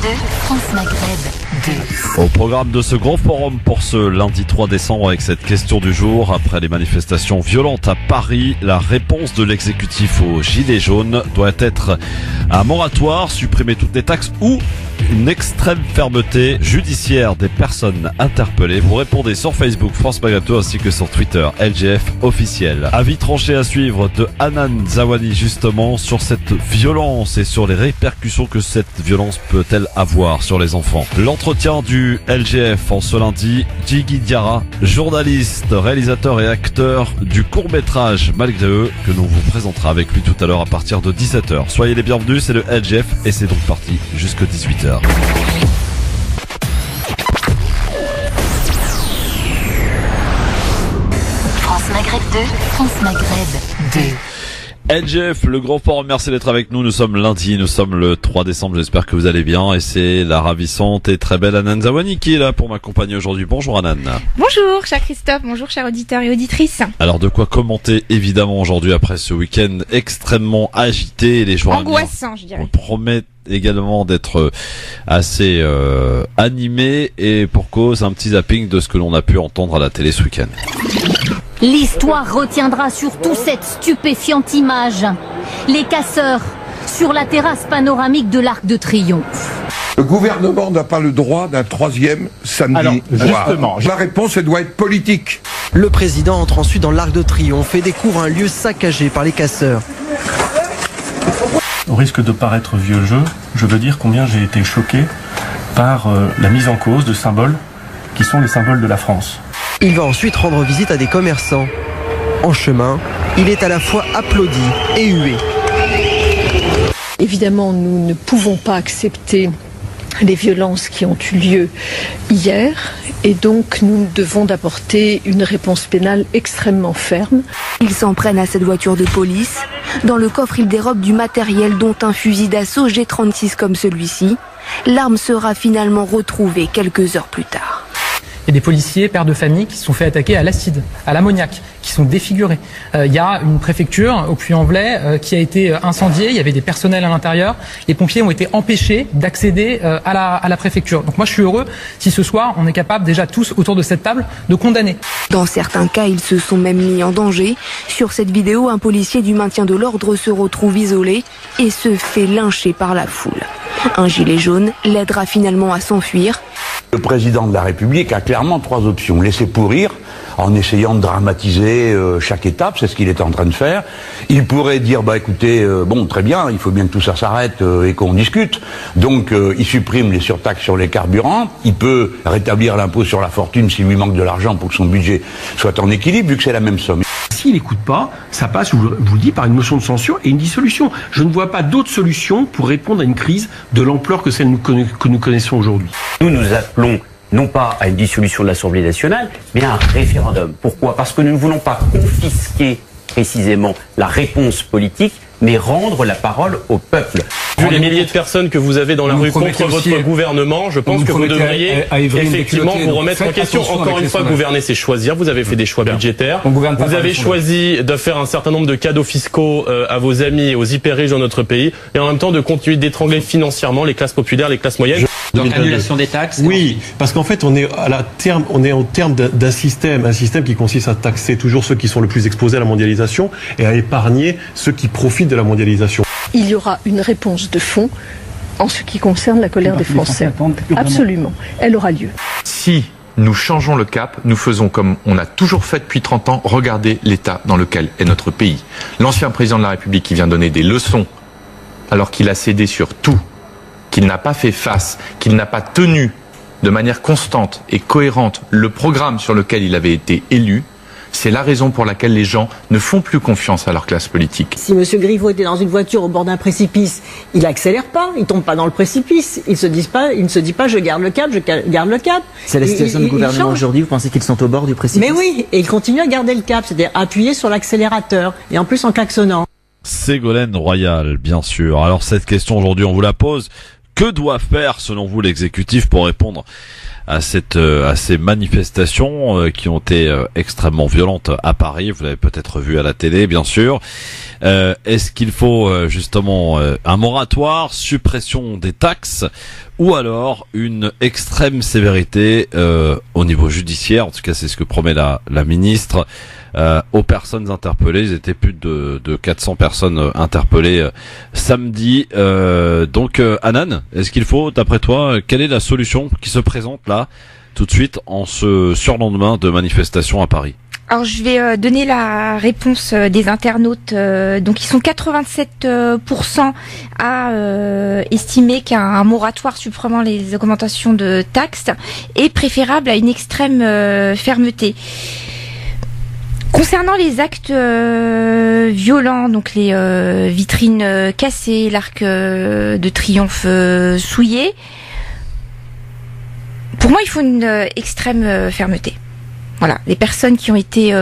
2, France Maghreb 2. Au programme de ce grand forum pour ce lundi 3 décembre avec cette question du jour, après les manifestations violentes à Paris, la réponse de l'exécutif aux Gilets jaunes doit être un moratoire, supprimer toutes les taxes ou une extrême fermeté judiciaire des personnes interpellées. Vous répondez sur Facebook France Maghreb 2 ainsi que sur Twitter LGF officiel. Avis tranché à suivre de Hanan Zawani justement sur cette violence et sur les répercussions que cette violence peut-elle avoir sur les enfants. L'entretien du LGF en ce lundi, Djigui Diarra, journaliste, réalisateur et acteur du court-métrage Malgré eux, que nous vous présentera avec lui tout à l'heure à partir de 17h. Soyez les bienvenus, c'est le LGF et c'est donc parti jusqu'à 18h. France Maghreb 2, France Maghreb 2. LGF, le grand forum, merci d'être avec nous. Nous sommes lundi, nous sommes le 3 décembre, j'espère que vous allez bien. Et c'est la ravissante et très belle Hanan Zawani qui est là pour m'accompagner aujourd'hui. Bonjour Hanan. Bonjour cher Christophe, bonjour chers auditeurs et auditrices. Alors de quoi commenter évidemment aujourd'hui après ce week-end extrêmement agité. Les jours angoissant je dirais. On promet également d'être assez animé et pour cause un petit zapping de ce que l'on a pu entendre à la télé ce week-end. L'histoire retiendra surtout cette stupéfiante image. Les casseurs sur la terrasse panoramique de l'Arc de Triomphe. Le gouvernement n'a pas le droit d'un troisième samedi. Alors, justement, la réponse, elle doit être politique. Le président entre ensuite dans l'Arc de Triomphe et découvre un lieu saccagé par les casseurs. Au risque de paraître vieux jeu, je veux dire combien j'ai été choqué par la mise en cause de symboles qui sont les symboles de la France. Il va ensuite rendre visite à des commerçants. En chemin, il est à la fois applaudi et hué. Évidemment, nous ne pouvons pas accepter les violences qui ont eu lieu hier et donc nous devons d'apporter une réponse pénale extrêmement ferme. Ils s'en prennent à cette voiture de police. Dans le coffre, ils dérobent du matériel dont un fusil d'assaut G36 comme celui-ci. L'arme sera finalement retrouvée quelques heures plus tard. Il y a des policiers, pères de famille qui se sont fait attaquer à l'acide, à l'ammoniac, qui sont défigurés. Il y a une préfecture au Puy-en-Velay qui a été incendiée, il y avait des personnels à l'intérieur. Les pompiers ont été empêchés d'accéder à la préfecture. Donc moi je suis heureux si ce soir on est capable déjà tous autour de cette table de condamner. Dans certains cas, ils se sont même mis en danger. Sur cette vidéo, un policier du maintien de l'ordre se retrouve isolé et se fait lyncher par la foule. Un gilet jaune l'aidera finalement à s'enfuir. Le président de la République a clairement trois options. Laisser pourrir en essayant de dramatiser chaque étape, c'est ce qu'il est en train de faire. Il pourrait dire, bah écoutez, bon très bien, il faut bien que tout ça s'arrête et qu'on discute. Donc il supprime les surtaxes sur les carburants, il peut rétablir l'impôt sur la fortune s'il lui manque de l'argent pour que son budget soit en équilibre, vu que c'est la même somme. S'il n'écoute pas, ça passe, je vous le dis, par une motion de censure et une dissolution. Je ne vois pas d'autre solution pour répondre à une crise de l'ampleur que celle que nous connaissons aujourd'hui. Nous appelons non pas à une dissolution de l'Assemblée nationale, mais à un référendum. Pourquoi ? Parce que nous ne voulons pas confisquer précisément la réponse politique, mais rendre la parole au peuple. Vu les milliers de personnes que vous avez dans la rue contre votre gouvernement, je pense que vous devriez effectivement vous remettre en question. Encore une fois, gouverner, c'est choisir. Vous avez fait des choix budgétaires. Vous avez choisi de faire un certain nombre de cadeaux fiscaux à vos amis et aux hyper riches dans notre pays, et en même temps de continuer d'étrangler financièrement les classes populaires, les classes moyennes. Donc annulation des taxes. Oui, parce qu'en fait on est au terme d'un système, qui consiste à taxer toujours ceux qui sont le plus exposés à la mondialisation et à épargner ceux qui profitent de la mondialisation. Il y aura une réponse de fond en ce qui concerne la colère des Français. Absolument, elle aura lieu. Si nous changeons le cap, nous faisons comme on a toujours fait depuis 30 ans, regarder l'état dans lequel est notre pays. L'ancien président de la République qui vient donner des leçons alors qu'il a cédé sur tout, qu'il n'a pas fait face, qu'il n'a pas tenu de manière constante et cohérente le programme sur lequel il avait été élu, c'est la raison pour laquelle les gens ne font plus confiance à leur classe politique. Si M. Griveaux était dans une voiture au bord d'un précipice, il accélère pas, il tombe pas dans le précipice. Il ne se dit pas je garde le cap, C'est la situation du gouvernement aujourd'hui, vous pensez qu'ils sont au bord du précipice ? Mais oui, et il continue à garder le cap, c'est-à-dire appuyer sur l'accélérateur, et en plus en klaxonnant. Ségolène Royal, bien sûr. Alors cette question aujourd'hui, on vous la pose. Que doit faire, selon vous, l'exécutif pour répondre à ces manifestations qui ont été extrêmement violentes à Paris? Vous l'avez peut-être vu à la télé, bien sûr. Est-ce qu'il faut justement un moratoire, suppression des taxes, ou alors une extrême sévérité au niveau judiciaire? En tout cas, c'est ce que promet la ministre aux personnes interpellées. Ils étaient plus de 400 personnes interpellées samedi. Donc, Hanan, est-ce qu'il faut, d'après toi, quelle est la solution qui se présente là, tout de suite, en ce surlendemain de manifestation à Paris? Alors je vais donner la réponse des internautes. Donc ils sont 87% à estimer qu'un moratoire supprimant les augmentations de taxes est préférable à une extrême fermeté. Concernant les actes violents, donc les vitrines cassées, l'arc de triomphe souillé, pour moi il faut une extrême fermeté. Voilà, les personnes qui ont été,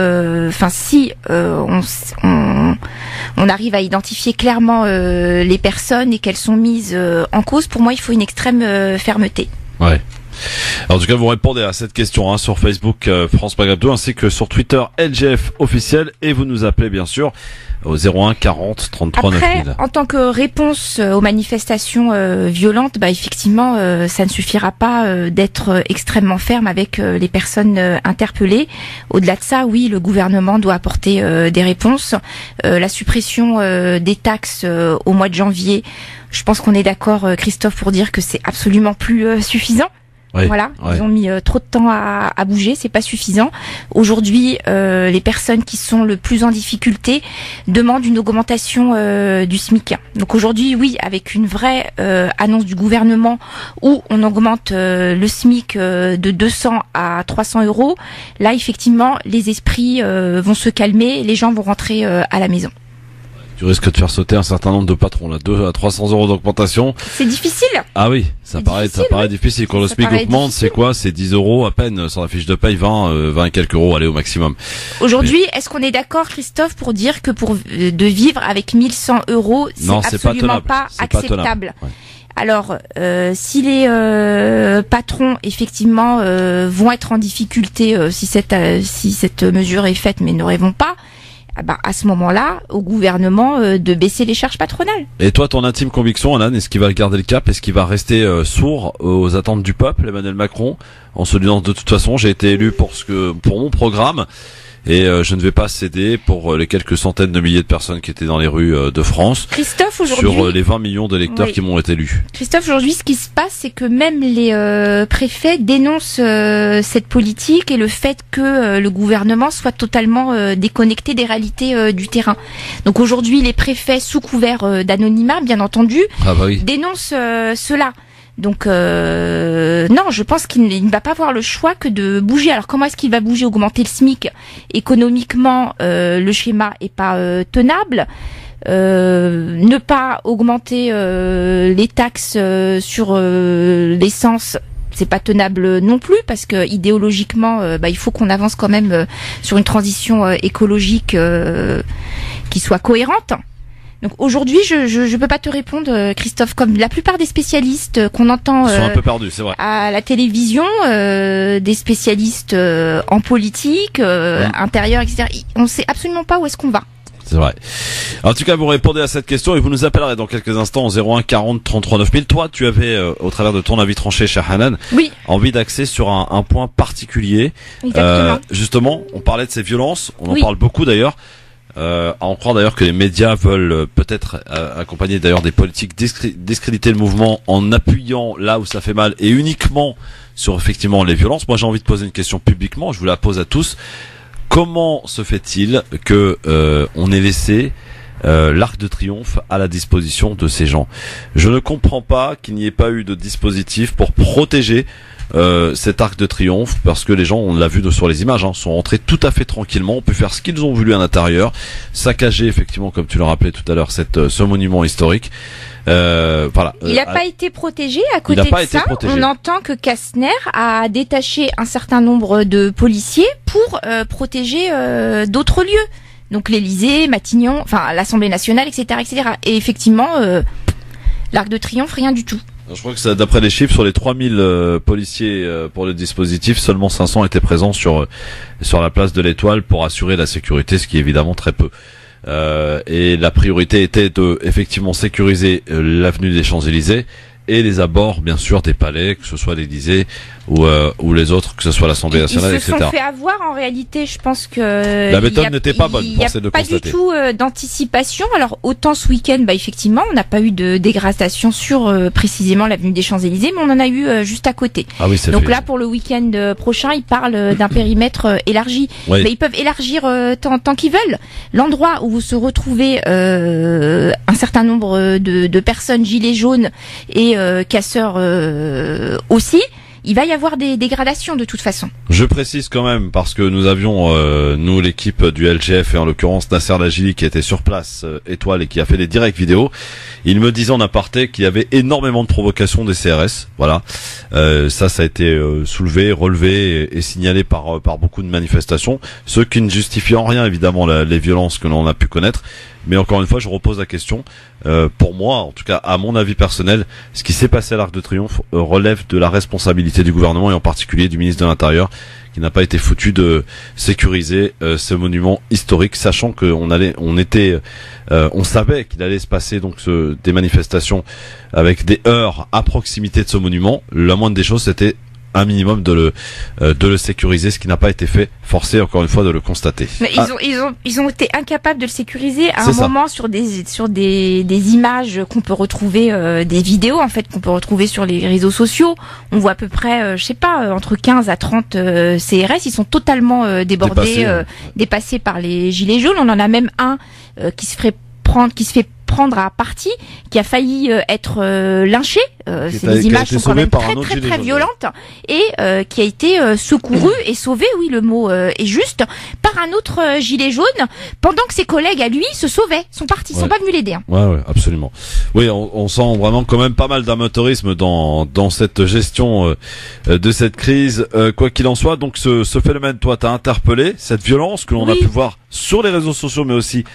si on arrive à identifier clairement les personnes et qu'elles sont mises en cause, pour moi il faut une extrême fermeté. Ouais. Alors, en tout cas, vous répondez à cette question sur Facebook France Maghreb 2 ainsi que sur Twitter LGF officiel, et vous nous appelez bien sûr au 01 40 33 9000. Après, en tant que réponse aux manifestations violentes, effectivement, ça ne suffira pas d'être extrêmement ferme avec les personnes interpellées. Au-delà de ça, oui, le gouvernement doit apporter des réponses. La suppression des taxes au mois de janvier, je pense qu'on est d'accord, Christophe, pour dire que c'est absolument plus suffisant. Oui, voilà, ils ont mis trop de temps à bouger, c'est pas suffisant. Aujourd'hui, les personnes qui sont le plus en difficulté demandent une augmentation du SMIC. Donc aujourd'hui, oui, avec une vraie annonce du gouvernement où on augmente le SMIC de 200 à 300 euros, là effectivement, les esprits vont se calmer, les gens vont rentrer à la maison. Tu risques de faire sauter un certain nombre de patrons, là, 200 à 300 euros d'augmentation. C'est difficile. Ah oui, ça paraît difficile. Quand le SMIC augmente, c'est quoi? C'est 10 euros à peine sur la fiche de paye, 20 et quelques euros, allez, au maximum. Aujourd'hui, est-ce qu'on est d'accord, Christophe, pour dire que de vivre avec 1100 euros, c'est absolument pas acceptable? Ouais. Alors, si les patrons effectivement vont être en difficulté si cette mesure est faite, mais ne rêvons pas, à ce moment-là, au gouvernement de baisser les charges patronales. Et toi, ton intime conviction, Alan, est-ce qu'il va garder le cap? Est-ce qu'il va rester sourd aux attentes du peuple, Emmanuel Macron, en se disant de toute façon, j'ai été élu pour mon programme et je ne vais pas céder pour les quelques centaines de milliers de personnes qui étaient dans les rues de France. Christophe, aujourd'hui, sur les 20 millions d'électeurs qui m'ont été élus. Christophe, aujourd'hui, ce qui se passe, c'est que même les préfets dénoncent cette politique et le fait que le gouvernement soit totalement déconnecté des réalités du terrain. Donc aujourd'hui, les préfets, sous couvert d'anonymat, bien entendu, dénoncent cela. Donc non, je pense qu'il ne va pas avoir le choix que de bouger. Alors comment est-ce qu'il va bouger? Augmenter le SMIC? Économiquement, le schéma est pas tenable. Ne pas augmenter les taxes sur l'essence, c'est pas tenable non plus, parce que idéologiquement, il faut qu'on avance quand même sur une transition écologique qui soit cohérente. Donc aujourd'hui, je peux pas te répondre, Christophe, comme la plupart des spécialistes qu'on entend sont un peu perdus, c'est vrai, à la télévision, des spécialistes en politique, intérieur, etc. On sait absolument pas où est-ce qu'on va. C'est vrai. En tout cas, vous répondez à cette question et vous nous appellerez dans quelques instants au 01 40 33 9000. Toi, tu avais, au travers de ton avis tranché, cher Hanan, envie d'axer sur un point particulier. Justement, on parlait de ces violences, on en parle beaucoup d'ailleurs. À en croire d'ailleurs que les médias veulent peut-être accompagner d'ailleurs des politiques discréditer le mouvement en appuyant là où ça fait mal et uniquement sur effectivement les violences. Moi, j'ai envie de poser une question publiquement, je vous la pose à tous. Comment se fait-il que on ait laissé l'Arc de Triomphe à la disposition de ces gens? Je ne comprends pas qu'il n'y ait pas eu de dispositif pour protéger cet Arc de Triomphe, parce que les gens, on l'a vu sur les images, sont rentrés tout à fait tranquillement, on peut faire ce qu'ils ont voulu à l'intérieur, saccager effectivement, comme tu l'as rappelé tout à l'heure, ce monument historique. Voilà. Il n'a pas été protégé. À côté de ça, on entend que Kastner a détaché un certain nombre de policiers pour protéger d'autres lieux. Donc l'Élysée, Matignon, enfin l'Assemblée nationale, etc., etc. Et effectivement, l'Arc de Triomphe, rien du tout. Je crois que d'après les chiffres, sur les 3000 policiers pour le dispositif, seulement 500 étaient présents sur la place de l'Étoile pour assurer la sécurité, ce qui est évidemment très peu. Et la priorité était de effectivement sécuriser l'avenue des Champs-Élysées et les abords, bien sûr, des palais, que ce soit l'Élysée ou les autres, que ce soit l'Assemblée nationale, etc. Ils se sont fait avoir en réalité. Je pense que la méthode n'était pas bonne. Il n'y a pas du tout d'anticipation. Alors autant ce week-end, effectivement, on n'a pas eu de dégradation sur précisément l'avenue des Champs-Élysées, mais on en a eu juste à côté. Ah oui, donc là, pour le week-end prochain, ils parlent d'un périmètre élargi. Oui. Mais ils peuvent élargir tant qu'ils veulent. L'endroit où vous se retrouvez un certain nombre de personnes gilets jaunes et casseurs aussi. Il va y avoir des dégradations de toute façon. Je précise quand même, parce que nous avions, nous, l'équipe du LGF, et en l'occurrence Nasser Lajili, qui était sur place, Étoile, et qui a fait des directs vidéo. Il me disait en aparté qu'il y avait énormément de provocations des CRS. Voilà. Ça a été soulevé, relevé et signalé par beaucoup de manifestations. Ce qui ne justifie en rien, évidemment, les violences que l'on a pu connaître. Mais encore une fois, je repose la question. Pour moi, en tout cas, à mon avis personnel, ce qui s'est passé à l'Arc de Triomphe relève de la responsabilité du gouvernement et en particulier du ministre de l'Intérieur, qui n'a pas été foutu de sécuriser ce monument historique, sachant qu'on savait qu'il allait se passer donc des manifestations avec des heurts à proximité de ce monument. La moindre des choses, c'était un minimum de le sécuriser, ce qui n'a pas été fait, forcé encore une fois de le constater. Mais ils ont été incapables de le sécuriser à un moment sur des images qu'on peut retrouver, des vidéos en fait qu'on peut retrouver sur les réseaux sociaux. On voit à peu près, je sais pas, entre 15 à 30 CRS, ils sont totalement débordés, dépassés par les gilets jaunes. On en a même un qui se fait prendre à partie, qui a failli être lynché. C'est des images qui sont quand même très violentes et qui a été secouru et sauvé, oui le mot est juste, par un autre gilet jaune pendant que ses collègues à lui se sauvaient, sont partis, sont pas venus l'aider. Hein. Ouais, absolument. Oui, on sent vraiment quand même pas mal d'amateurisme dans cette gestion de cette crise. Quoi qu'il en soit, donc ce phénomène, toi, t'as interpellé cette violence que l'on a pu voir sur les réseaux sociaux, mais aussi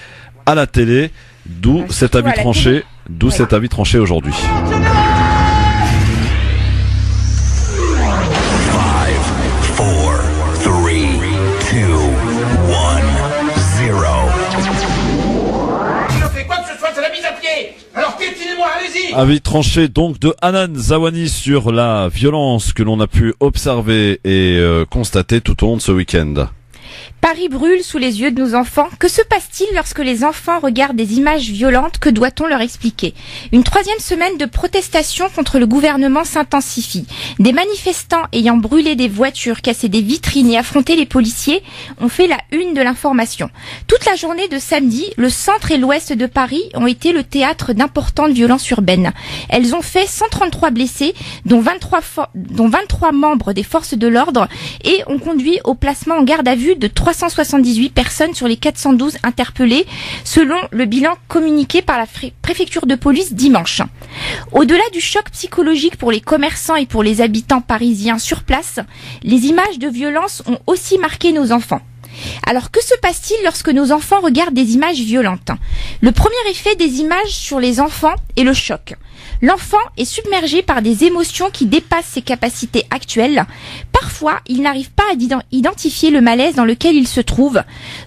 à la télé. D'où cet avis tranché, cet avis tranché aujourd'hui. 5, 4, 3, 2, 1, 0. Si on fait quoi que ce soit, c'est la mise à pied. Alors piétinez-moi, allez-y. Avis tranché donc de Hanan Zawani sur la violence que l'on a pu observer et constater tout au long de ce week-end. Paris brûle sous les yeux de nos enfants. Que se passe-t-il lorsque les enfants regardent des images violentes? Que doit-on leur expliquer? Une troisième semaine de protestation contre le gouvernement s'intensifie. Des manifestants ayant brûlé des voitures, cassé des vitrines et affronté les policiers ont fait la une de l'information. Toute la journée de samedi, le centre et l'ouest de Paris ont été le théâtre d'importantes violences urbaines. Elles ont fait 133 blessés, dont 23 membres des forces de l'ordre, et ont conduit au placement en garde à vue de 378 personnes sur les 412 interpellées, selon le bilan communiqué par la préfecture de police dimanche. Au-delà du choc psychologique pour les commerçants et pour les habitants parisiens sur place, les images de violence ont aussi marqué nos enfants. Alors que se passe-t-il lorsque nos enfants regardent des images violentes? Le premier effet des images sur les enfants est le choc. L'enfant est submergé par des émotions qui dépassent ses capacités actuelles. Parfois, il n'arrive pas à identifier le malaise dans lequel il se trouve.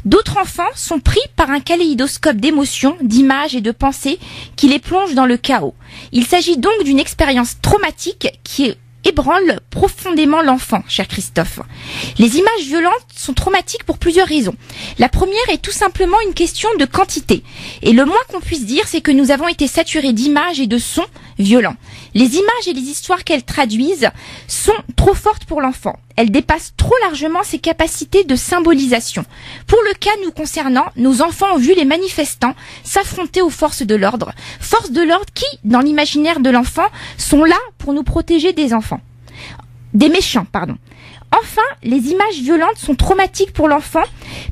D'autres enfants sont pris par un kaléidoscope d'émotions, d'images et de pensées qui les plonge dans le chaos. Il s'agit donc d'une expérience traumatique qui ébranle profondément l'enfant, cher Christophe. Les images violentes sont traumatiques pour plusieurs raisons. La première est tout simplement une question de quantité. Et le moins qu'on puisse dire, c'est que nous avons été saturés d'images et de sons violents. Les images et les histoires qu'elles traduisent sont trop fortes pour l'enfant. Elles dépassent trop largement ses capacités de symbolisation. Pour le cas nous concernant, nos enfants ont vu les manifestants s'affronter aux forces de l'ordre. Forces de l'ordre qui, dans l'imaginaire de l'enfant, sont là pour nous protéger des enfants. Des méchants, pardon. Enfin, les images violentes sont traumatiques pour l'enfant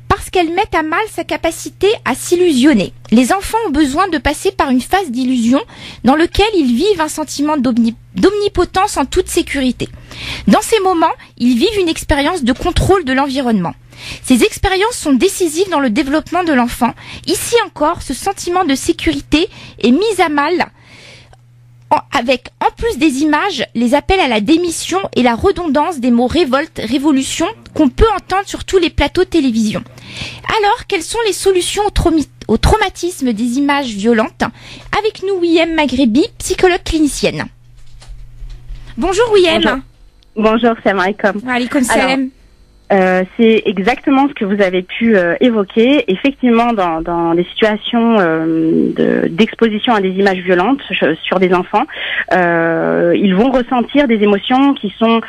parce qu'elles mettent à mal sa capacité à s'illusionner. Les enfants ont besoin de passer par une phase d'illusion dans laquelle ils vivent un sentiment d'omnipotence en toute sécurité. Dans ces moments, ils vivent une expérience de contrôle de l'environnement. Ces expériences sont décisives dans le développement de l'enfant. Ici encore, ce sentiment de sécurité est mis à mal avec en plus des images, les appels à la démission et la redondance des mots révolte, révolution qu'on peut entendre sur tous les plateaux de télévision. Alors, quelles sont les solutions au traumatisme des images violentes? Avec nous, Wiem Maghrebi, psychologue clinicienne. Bonjour Wiem. Bonjour, salam alaikum. Alaikum salam. C'est exactement ce que vous avez pu évoquer. Effectivement, dans des situations d'exposition à des images violentes sur des enfants, ils vont ressentir des émotions qui sont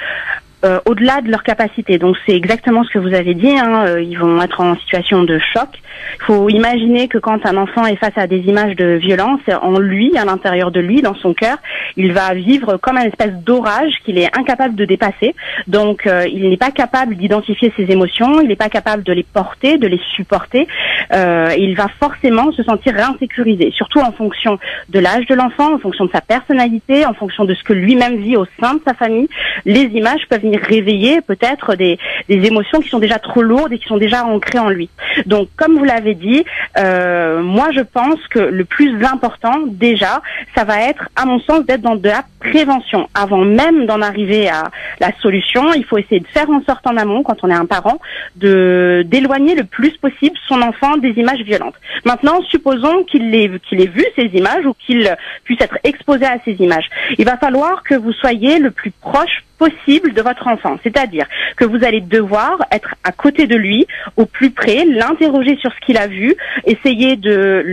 au-delà de leur capacité. Donc c'est exactement ce que vous avez dit, hein. Ils vont être en situation de choc. Il faut imaginer que quand un enfant est face à des images de violence, en lui, à l'intérieur de lui, dans son cœur, il va vivre comme une espèce d'orage qu'il est incapable de dépasser. Donc il n'est pas capable d'identifier ses émotions, il n'est pas capable de les porter, de les supporter. Il va forcément se sentir réinsécurisé, surtout en fonction de l'âge de l'enfant, en fonction de sa personnalité, en fonction de ce que lui-même vit au sein de sa famille. Les images peuvent venir réveiller peut-être des émotions qui sont déjà trop lourdes et qui sont déjà ancrées en lui. Donc comme vous l'avez dit, moi je pense que le plus important déjà, ça va être à mon sens d'être dans de la prévention. Avant même d'en arriver à la solution, il faut essayer de faire en sorte en amont, quand on est un parent, d'éloigner le plus possible son enfant des images violentes. Maintenant, supposons qu'il ait vu ces images ou qu'il puisse être exposé à ces images. Il va falloir que vous soyez le plus proche possible de votre enfant, c'est-à-dire que vous allez devoir être à côté de lui, au plus près, l'interroger sur ce qu'il a vu, essayer de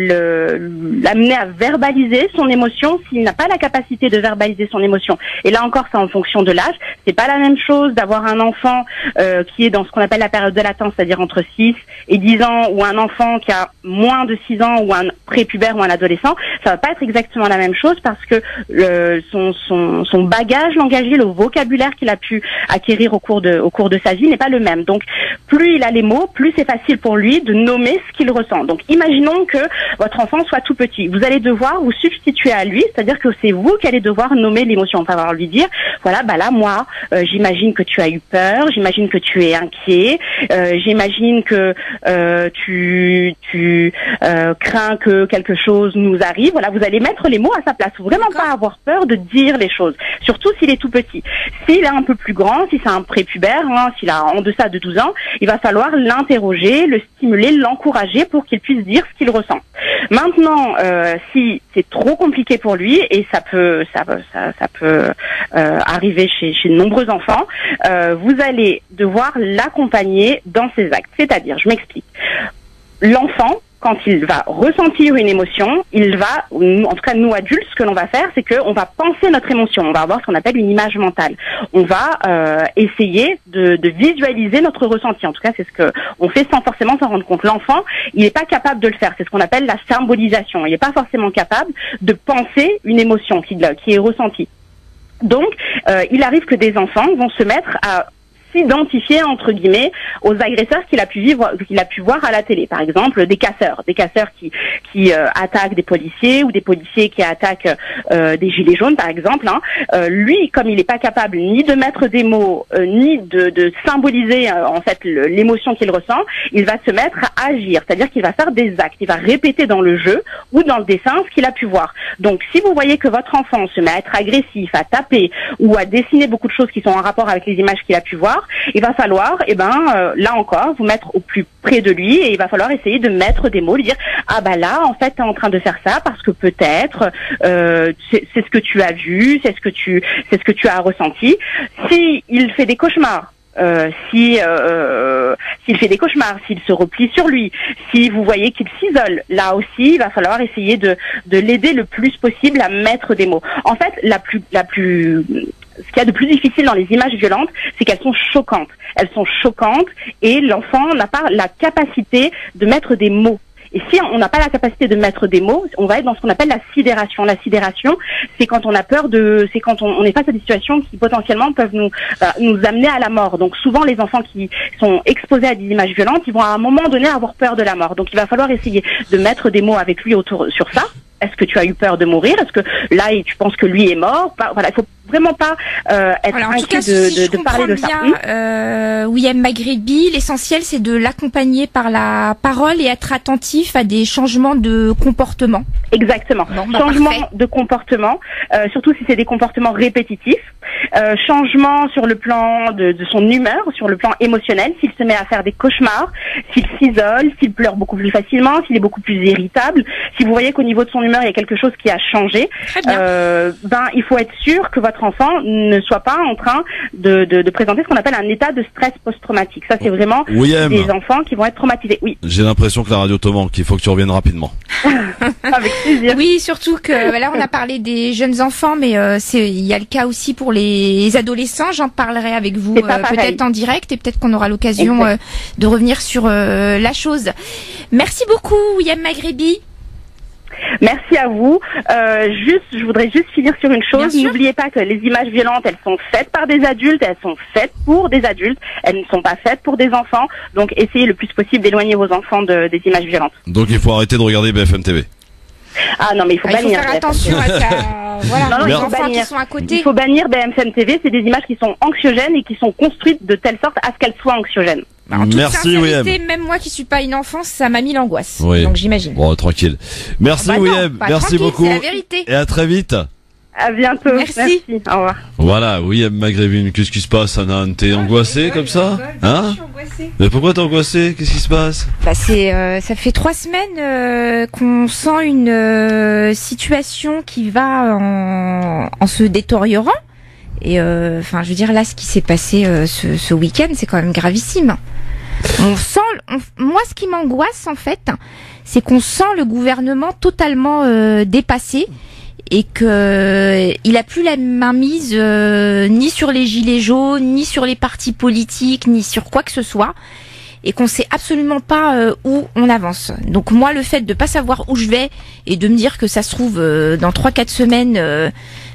l'amener à verbaliser son émotion s'il n'a pas la capacité de verbaliser son émotion. Et là encore, c'est en fonction de l'âge. C'est pas la même chose d'avoir un enfant qui est dans ce qu'on appelle la période de latence, c'est-à-dire entre 6 et 10 ans, ou un enfant qui a moins de 6 ans, ou un prépubère ou un adolescent. Ça va pas être exactement la même chose parce que son bagage langagier, le vocabulaire qu'il a pu acquérir au cours de sa vie n'est pas le même. Donc, plus il a les mots, plus c'est facile pour lui de nommer ce qu'il ressent. Donc, imaginons que votre enfant soit tout petit. Vous allez devoir vous substituer à lui, c'est-à-dire que c'est vous qui allez devoir nommer l'émotion. On va devoir lui dire, voilà, bah là, moi, j'imagine que tu as eu peur, j'imagine que tu es inquiet, j'imagine que tu crains que quelque chose nous arrive. Voilà, vous allez mettre les mots à sa place. Faut vraiment pas avoir peur de dire les choses, surtout s'il est tout petit. S'il est un peu plus grand, si c'est un prépubère, hein, s'il a en deçà de 12 ans, il va falloir l'interroger, le stimuler, l'encourager pour qu'il puisse dire ce qu'il ressent. Maintenant, si c'est trop compliqué pour lui, et ça peut arriver chez de nombreux enfants, vous allez devoir l'accompagner dans ses actes. C'est-à-dire, je m'explique. L'enfant, quand il va ressentir une émotion, il va, en tout cas nous adultes, ce que l'on va faire, c'est qu'on va penser notre émotion. On va avoir ce qu'on appelle une image mentale. On va essayer de visualiser notre ressenti. En tout cas, c'est ce que on fait sans forcément s'en rendre compte. L'enfant, il n'est pas capable de le faire. C'est ce qu'on appelle la symbolisation. Il n'est pas forcément capable de penser une émotion qui est ressentie. Donc, il arrive que des enfants vont se mettre à s'identifier entre guillemets aux agresseurs qu'il a pu voir à la télé, par exemple des casseurs qui attaquent des policiers, ou des policiers qui attaquent des gilets jaunes par exemple, hein. Lui, comme il n'est pas capable ni de mettre des mots ni de symboliser en fait l'émotion qu'il ressent, il va se mettre à agir, c'est-à-dire qu'il va faire des actes, il va répéter dans le jeu ou dans le dessin ce qu'il a pu voir. Donc si vous voyez que votre enfant se met à être agressif, à taper ou à dessiner beaucoup de choses qui sont en rapport avec les images qu'il a pu voir, il va falloir, là encore, vous mettre au plus près de lui, et il va falloir essayer de mettre des mots, lui dire, ah bah là, en fait, t'es en train de faire ça parce que peut-être, c'est ce que tu as vu, c'est ce que tu as ressenti. Si il fait des cauchemars, s'il fait des cauchemars, s'il se replie sur lui, si vous voyez qu'il s'isole, là aussi, il va falloir essayer de l'aider le plus possible à mettre des mots. En fait, ce qu'il y a de plus difficile dans les images violentes, c'est qu'elles sont choquantes. Elles sont choquantes et l'enfant n'a pas la capacité de mettre des mots. Et si on n'a pas la capacité de mettre des mots, on va être dans ce qu'on appelle la sidération. La sidération, c'est quand on a peur c'est quand on est face à des situations qui potentiellement peuvent nous amener à la mort. Donc souvent les enfants qui sont exposés à des images violentes, ils vont à un moment donné avoir peur de la mort. Donc il va falloir essayer de mettre des mots avec lui sur ça. Est-ce que tu as eu peur de mourir? Est-ce que là tu penses que lui est mort? Voilà, il faut vraiment pas être inquiet de parler de ça. William Maghrebi, l'essentiel c'est de l'accompagner par la parole et être attentif à des changements de comportement. Exactement. Changement de comportement, surtout si c'est des comportements répétitifs. Changement sur le plan de son humeur, sur le plan émotionnel, s'il se met à faire des cauchemars, s'il s'isole, s'il pleure beaucoup plus facilement, s'il est beaucoup plus irritable. Si vous voyez qu'au niveau de son humeur, il y a quelque chose qui a changé, il faut être sûr que votre enfant ne soit pas en train de présenter ce qu'on appelle un état de stress post-traumatique. Ça, c'est vraiment des enfants qui vont être traumatisés. Oui. J'ai l'impression que la radio te manque, qu'il faut que tu reviennes rapidement. Avec plaisir. Oui, surtout que là, on a parlé des jeunes enfants, mais il y a le cas aussi pour les adolescents. J'en parlerai avec vous peut-être en direct et peut-être qu'on aura l'occasion de revenir sur la chose. Merci beaucoup, William Maghrebi. Merci à vous. Je voudrais juste finir sur une chose. N'oubliez pas que les images violentes, elles sont faites par des adultes, elles sont faites pour des adultes, elles ne sont pas faites pour des enfants. Donc, essayez le plus possible d'éloigner vos enfants des images violentes. Donc, il faut arrêter de regarder BFM TV. Ah non, mais il faut bannir. Il faut faire attention à ça. Voilà, les enfants qui sont à côté. Il faut bannir BFM TV. C'est des images qui sont anxiogènes et qui sont construites de telle sorte à ce qu'elles soient anxiogènes. En toute sincérité, même moi qui suis pas une enfant, ça m'a mis l'angoisse. Oui. Donc j'imagine. Bon, tranquille. Merci William, merci beaucoup. C'est la vérité. Et à très vite. À bientôt. Merci. Au revoir. Voilà, William Maghrebi, qu'est-ce qui se passe, Anna? T'es angoissée comme ça? Hein? Je suis angoissée. Mais pourquoi t'es angoissée? Qu'est-ce qui se passe? Ça fait 3 semaines qu'on sent une situation qui va en se détériorant. Et je veux dire là, ce qui s'est passé ce week-end, c'est quand même gravissime. Moi, ce qui m'angoisse en fait, c'est qu'on sent le gouvernement totalement dépassé et que il a plus la mainmise ni sur les gilets jaunes, ni sur les partis politiques, ni sur quoi que ce soit. Et qu'on sait absolument pas où on avance. Donc moi, le fait de pas savoir où je vais et de me dire que ça se trouve dans 3-4 semaines,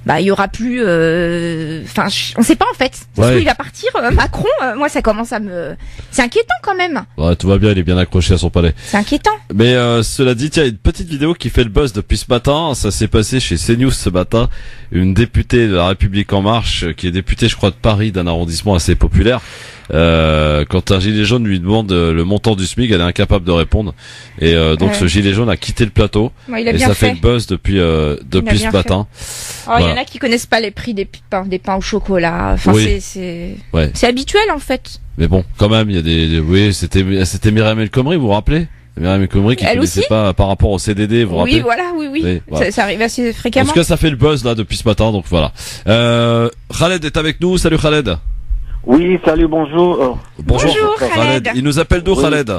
il y aura plus. On sait pas en fait. Parce qu'il va partir, Macron. Moi, ça commence à me. C'est inquiétant quand même. Ouais, tout va bien. Il est bien accroché à son palais. C'est inquiétant. Mais cela dit, tiens, une petite vidéo qui fait le buzz depuis ce matin. Ça s'est passé chez CNews ce matin. Une députée de La République En Marche, qui est députée, je crois, de Paris, d'un arrondissement assez populaire. Quand un gilet jaune lui demande le montant du SMIC, elle est incapable de répondre. Et donc ce gilet jaune a quitté le plateau. Et ça fait le buzz depuis ce matin. Il y en a qui connaissent pas les prix des pains au chocolat. Enfin, c'est habituel en fait. Mais bon, quand même, il y a c'était Myriam El Khomri, vous vous rappelez? Myriam El Khomri qui connaissait pas par rapport au CDD, vous vous rappelez? Oui. Voilà. Ça arrive assez fréquemment. En tout cas, ça fait le buzz là depuis ce matin, donc voilà. Khaled est avec nous. Salut Khaled. Oui, salut, bonjour. Bonjour Khaled. Il nous appelle d'où, Khaled?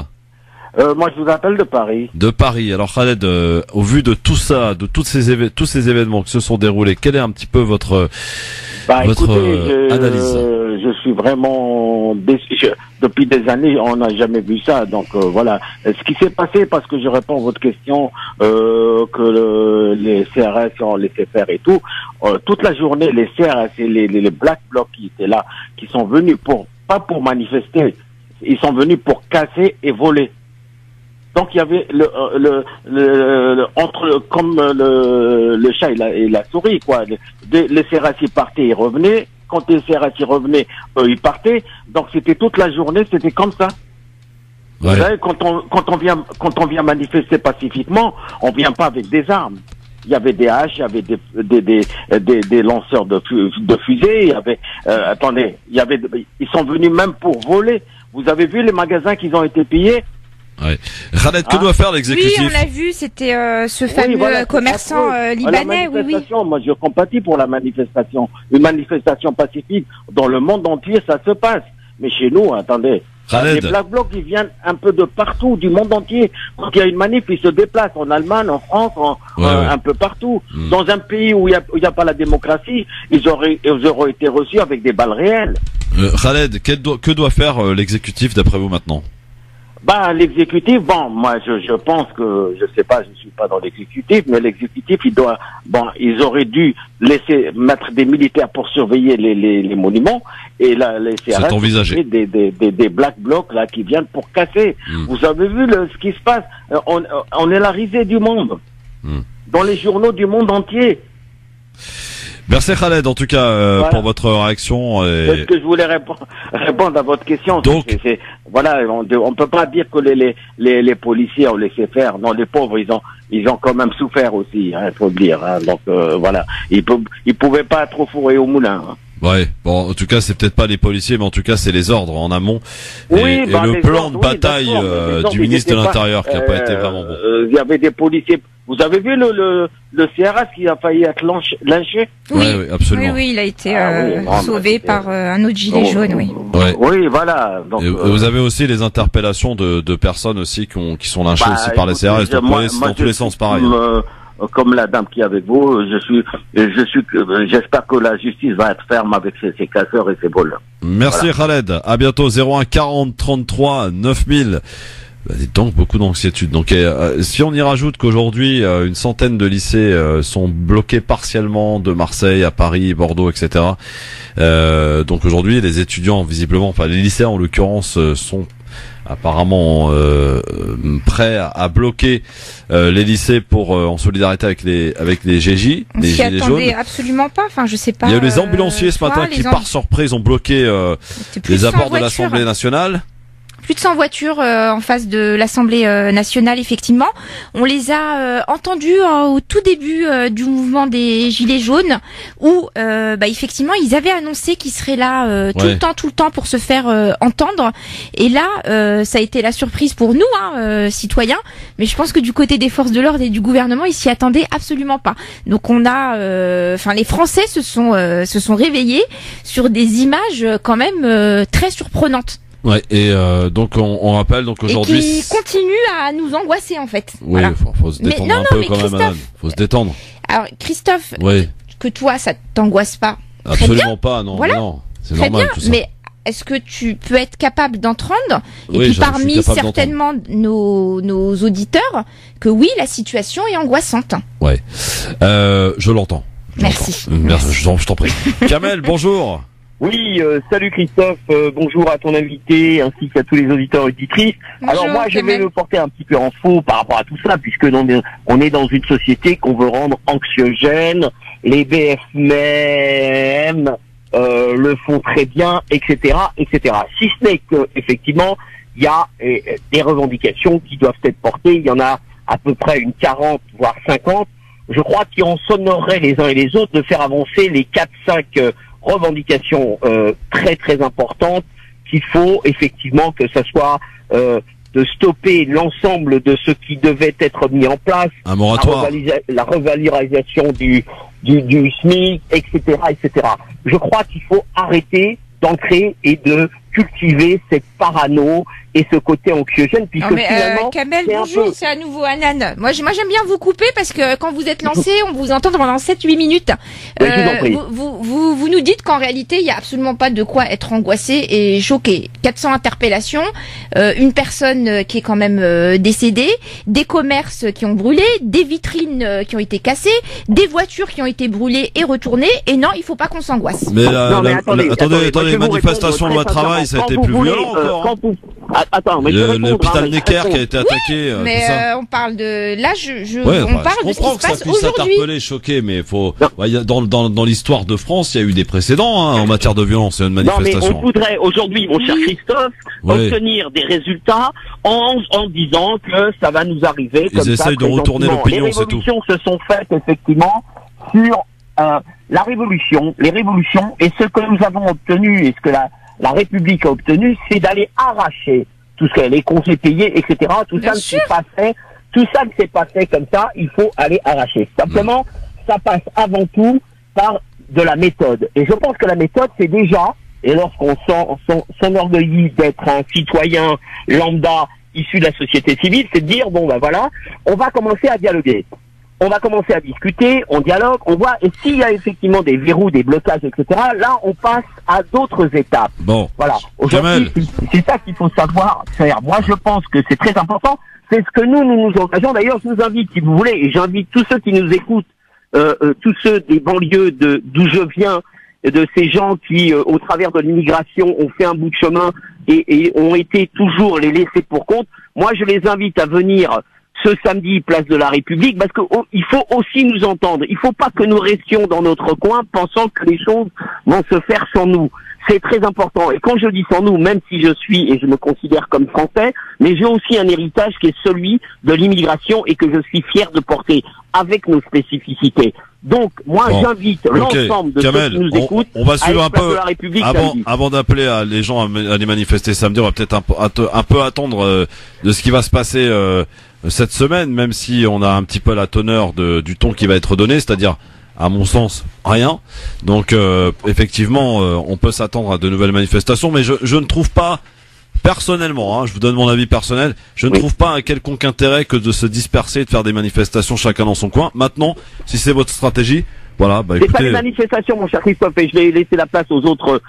Moi, je vous appelle de Paris. De Paris. Alors Khaled, au vu de tout ça, de tous ces événements qui se sont déroulés, quelle est un petit peu votre analyse? Je suis vraiment déçu. Depuis des années, on n'a jamais vu ça. Donc voilà. Ce qui s'est passé, parce que je réponds à votre question, que les CRS ont laissé faire et tout, toute la journée, les CRS et les Black Blocs qui étaient là, qui sont venus pas pour manifester, ils sont venus pour casser et voler. Donc il y avait comme le chat et la souris, quoi. Les CRS ils partaient, ils revenaient. Quand les CRS ils revenaient, eux ils partaient. Donc c'était toute la journée, c'était comme ça. Ouais. Vous savez, quand on vient manifester pacifiquement, on vient pas avec des armes. Il y avait des haches, il y avait des lanceurs de fusées, il y avait ils sont venus même pour voler. Vous avez vu les magasins qui ont été pillés? Ouais. Khaled, que doit faire l'exécutif? Oui, on l'a vu, c'était ce fameux commerçant libanais. Moi, je compatis pour la manifestation. Une manifestation pacifique dans le monde entier, ça se passe. Mais chez nous, attendez. Khaled. Les Black Blocs, ils viennent un peu de partout, du monde entier. Quand il y a une manif, ils se déplacent en Allemagne, en France, un peu partout. Dans un pays où il y a pas la démocratie, ils auraient été reçus avec des balles réelles. Khaled, que doit faire l'exécutif d'après vous maintenant? L'exécutif, moi, je pense que, je sais pas, je suis pas dans l'exécutif, mais l'exécutif, ils auraient dû laisser mettre des militaires pour surveiller les monuments, et là, les CRS, des Black Blocs, là, qui viennent pour casser. Vous avez vu ce qui se passe? On est la risée du monde. Dans les journaux du monde entier. Merci Khaled, en tout cas, Voilà. pour votre réaction. C'est ce que je voulais répondre à votre question. Donc, voilà, on peut pas dire que les policiers ont laissé faire. Non, les pauvres, ils ont quand même souffert aussi, hein, faut le dire. Hein. Donc voilà, ils pouvaient pas trop fourrer au moulin. Hein. Ouais, bon, en tout cas, c'est peut-être pas les policiers, mais en tout cas, c'est les ordres en amont. Oui, et le plan de bataille du ministre de l'Intérieur qui a pas été vraiment bon. Il y avait des policiers. Vous avez vu le CRS qui a failli être lynché? Oui, absolument. Oui, il a été sauvé par un autre gilet jaune, oui. Ouais. Oui, voilà. Donc, et vous avez aussi les interpellations de personnes aussi qui sont lynchées aussi par les CRS. Donc, dans tous les sens, pareil. Comme la dame qui est avec vous, j'espère que la justice va être ferme avec ces casseurs et ces voleurs. Merci voilà. Khaled. À bientôt. 01 40 33 9000. Donc beaucoup d'anxiétude. Donc si on y rajoute qu'aujourd'hui une centaine de lycées sont bloqués partiellement de Marseille à Paris, Bordeaux, etc. Donc aujourd'hui les étudiants visiblement, enfin les lycéens en l'occurrence sont apparemment prêts à bloquer les lycées pour en solidarité avec les GJ, on les s'y gilets attendait jaunes. Absolument pas. Enfin, je sais pas. Il y a eu les ambulanciers ce matin qui par surprise ont bloqué les abords de l'Assemblée nationale. Plus de 100 voitures en face de l'Assemblée nationale, effectivement. On les a entendus au tout début du mouvement des Gilets jaunes, où effectivement ils avaient annoncé qu'ils seraient là tout le temps pour se faire entendre. Et là, ça a été la surprise pour nous, citoyens. Mais je pense que du côté des forces de l'ordre et du gouvernement, ils s'y attendaient absolument pas. Donc on a, les Français se sont réveillés sur des images quand même très surprenantes. Ouais, et donc on rappelle donc aujourd'hui. Et qui continue à nous angoisser en fait. Oui, voilà. faut se détendre un peu quand même. Faut se détendre. Alors Christophe, que toi ça t'angoisse pas. Absolument pas, non. Voilà. Non, c'est normal bien, tout ça. Mais est-ce que tu peux être capable d'entendre et puis parmi certainement nos auditeurs que oui la situation est angoissante. Ouais, je l'entends. Merci. Merci. Je t'en prie. Kamel, bonjour. Oui, salut Christophe, bonjour à ton invité ainsi qu'à tous les auditeurs et auditrices. Bonjour, alors moi je vais me porter un petit peu en faux par rapport à tout ça puisque on est dans une société qu'on veut rendre anxiogène, les BFM le font très bien, etc., etc. Si ce n'est que effectivement il y a des revendications qui doivent être portées, il y en a à peu près une 40 voire 50. Je crois qu'il en s'honorerait les uns et les autres de faire avancer les 4-5 revendications très très importantes qu'il faut effectivement que ça soit de stopper l'ensemble de ce qui devait être mis en place, un moratoire, la revalorisation du SMIC, etc., etc. Je crois qu'il faut arrêter d'ancrer et de cultiver cette parano et ce côté anxiogène puisque finalement Kamel, bonjour, c'est à nouveau Anan. Moi j'aime bien vous couper parce que quand vous êtes lancé, on vous entend pendant 7-8 minutes. Vous nous dites qu'en réalité, il y a absolument pas de quoi être angoissé et choqué. 400 interpellations, une personne qui est quand même décédée, des commerces qui ont brûlé, des vitrines qui ont été cassées, des voitures qui ont été brûlées et retournées et non, il faut pas qu'on s'angoisse. Mais attendez, les manifestations de loi travail, ça a été plus violent encore. L'hôpital Necker qui a été attaqué. Mais on parle de là, on parle de ce qui se passe aujourd'hui. Interpeller, choquer, mais faut. Dans l'histoire de France, il y a eu des précédents en matière de violence et de manifestation. Non, mais on voudrait aujourd'hui, mon cher Christophe, obtenir des résultats en disant que ça va nous arriver comme ça. Ils essayent de retourner l'opinion, c'est tout. Les révolutions se sont faites effectivement sur la révolution, les révolutions, et ce que nous avons obtenu et ce que la République a obtenu, c'est d'aller arracher tout ce que les congés payés, etc. Tout ça ne s'est pas fait. Tout ça ne s'est pas fait comme ça. Il faut aller arracher. Simplement, ça passe avant tout par de la méthode. Et je pense que la méthode, c'est déjà, et lorsqu'on s'enorgueillit d'être un citoyen lambda issu de la société civile, c'est de dire bon ben voilà, on va commencer à dialoguer. On va commencer à discuter, on dialogue, on voit, et s'il y a effectivement des verrous, des blocages, etc., là, on passe à d'autres étapes. Bon. Voilà. Aujourd'hui, c'est ça qu'il faut savoir faire. Moi, je pense que c'est très important. C'est ce que nous nous engageons. D'ailleurs, je vous invite, si vous voulez, et j'invite tous ceux qui nous écoutent, tous ceux des banlieues d'où je viens, de ces gens qui, au travers de l'immigration, ont fait un bout de chemin et ont été toujours les laissés pour compte. Moi, je les invite à venir ce samedi, place de la République, parce que il faut aussi nous entendre. Il faut pas que nous restions dans notre coin pensant que les choses vont se faire sans nous. C'est très important. Et quand je dis sans nous, même si je suis et je me considère comme français, mais j'ai aussi un héritage qui est celui de l'immigration et que je suis fier de porter avec nos spécificités. Donc, moi, j'invite l'ensemble de ceux qui nous écoutent on va suivre un peu, la République avant d'appeler les gens à les manifester samedi, on va peut-être un peu attendre de ce qui va se passer cette semaine, même si on a un petit peu la teneur du ton qui va être donné, c'est-à-dire, à mon sens, rien. Donc, effectivement, on peut s'attendre à de nouvelles manifestations, mais je ne trouve pas, personnellement, je vous donne mon avis personnel, je ne trouve pas un quelconque intérêt que de se disperser et de faire des manifestations chacun dans son coin. Maintenant, si c'est votre stratégie, voilà, écoutez. C'est pas des manifestations, mon cher Christophe, et je vais laisser la place aux autres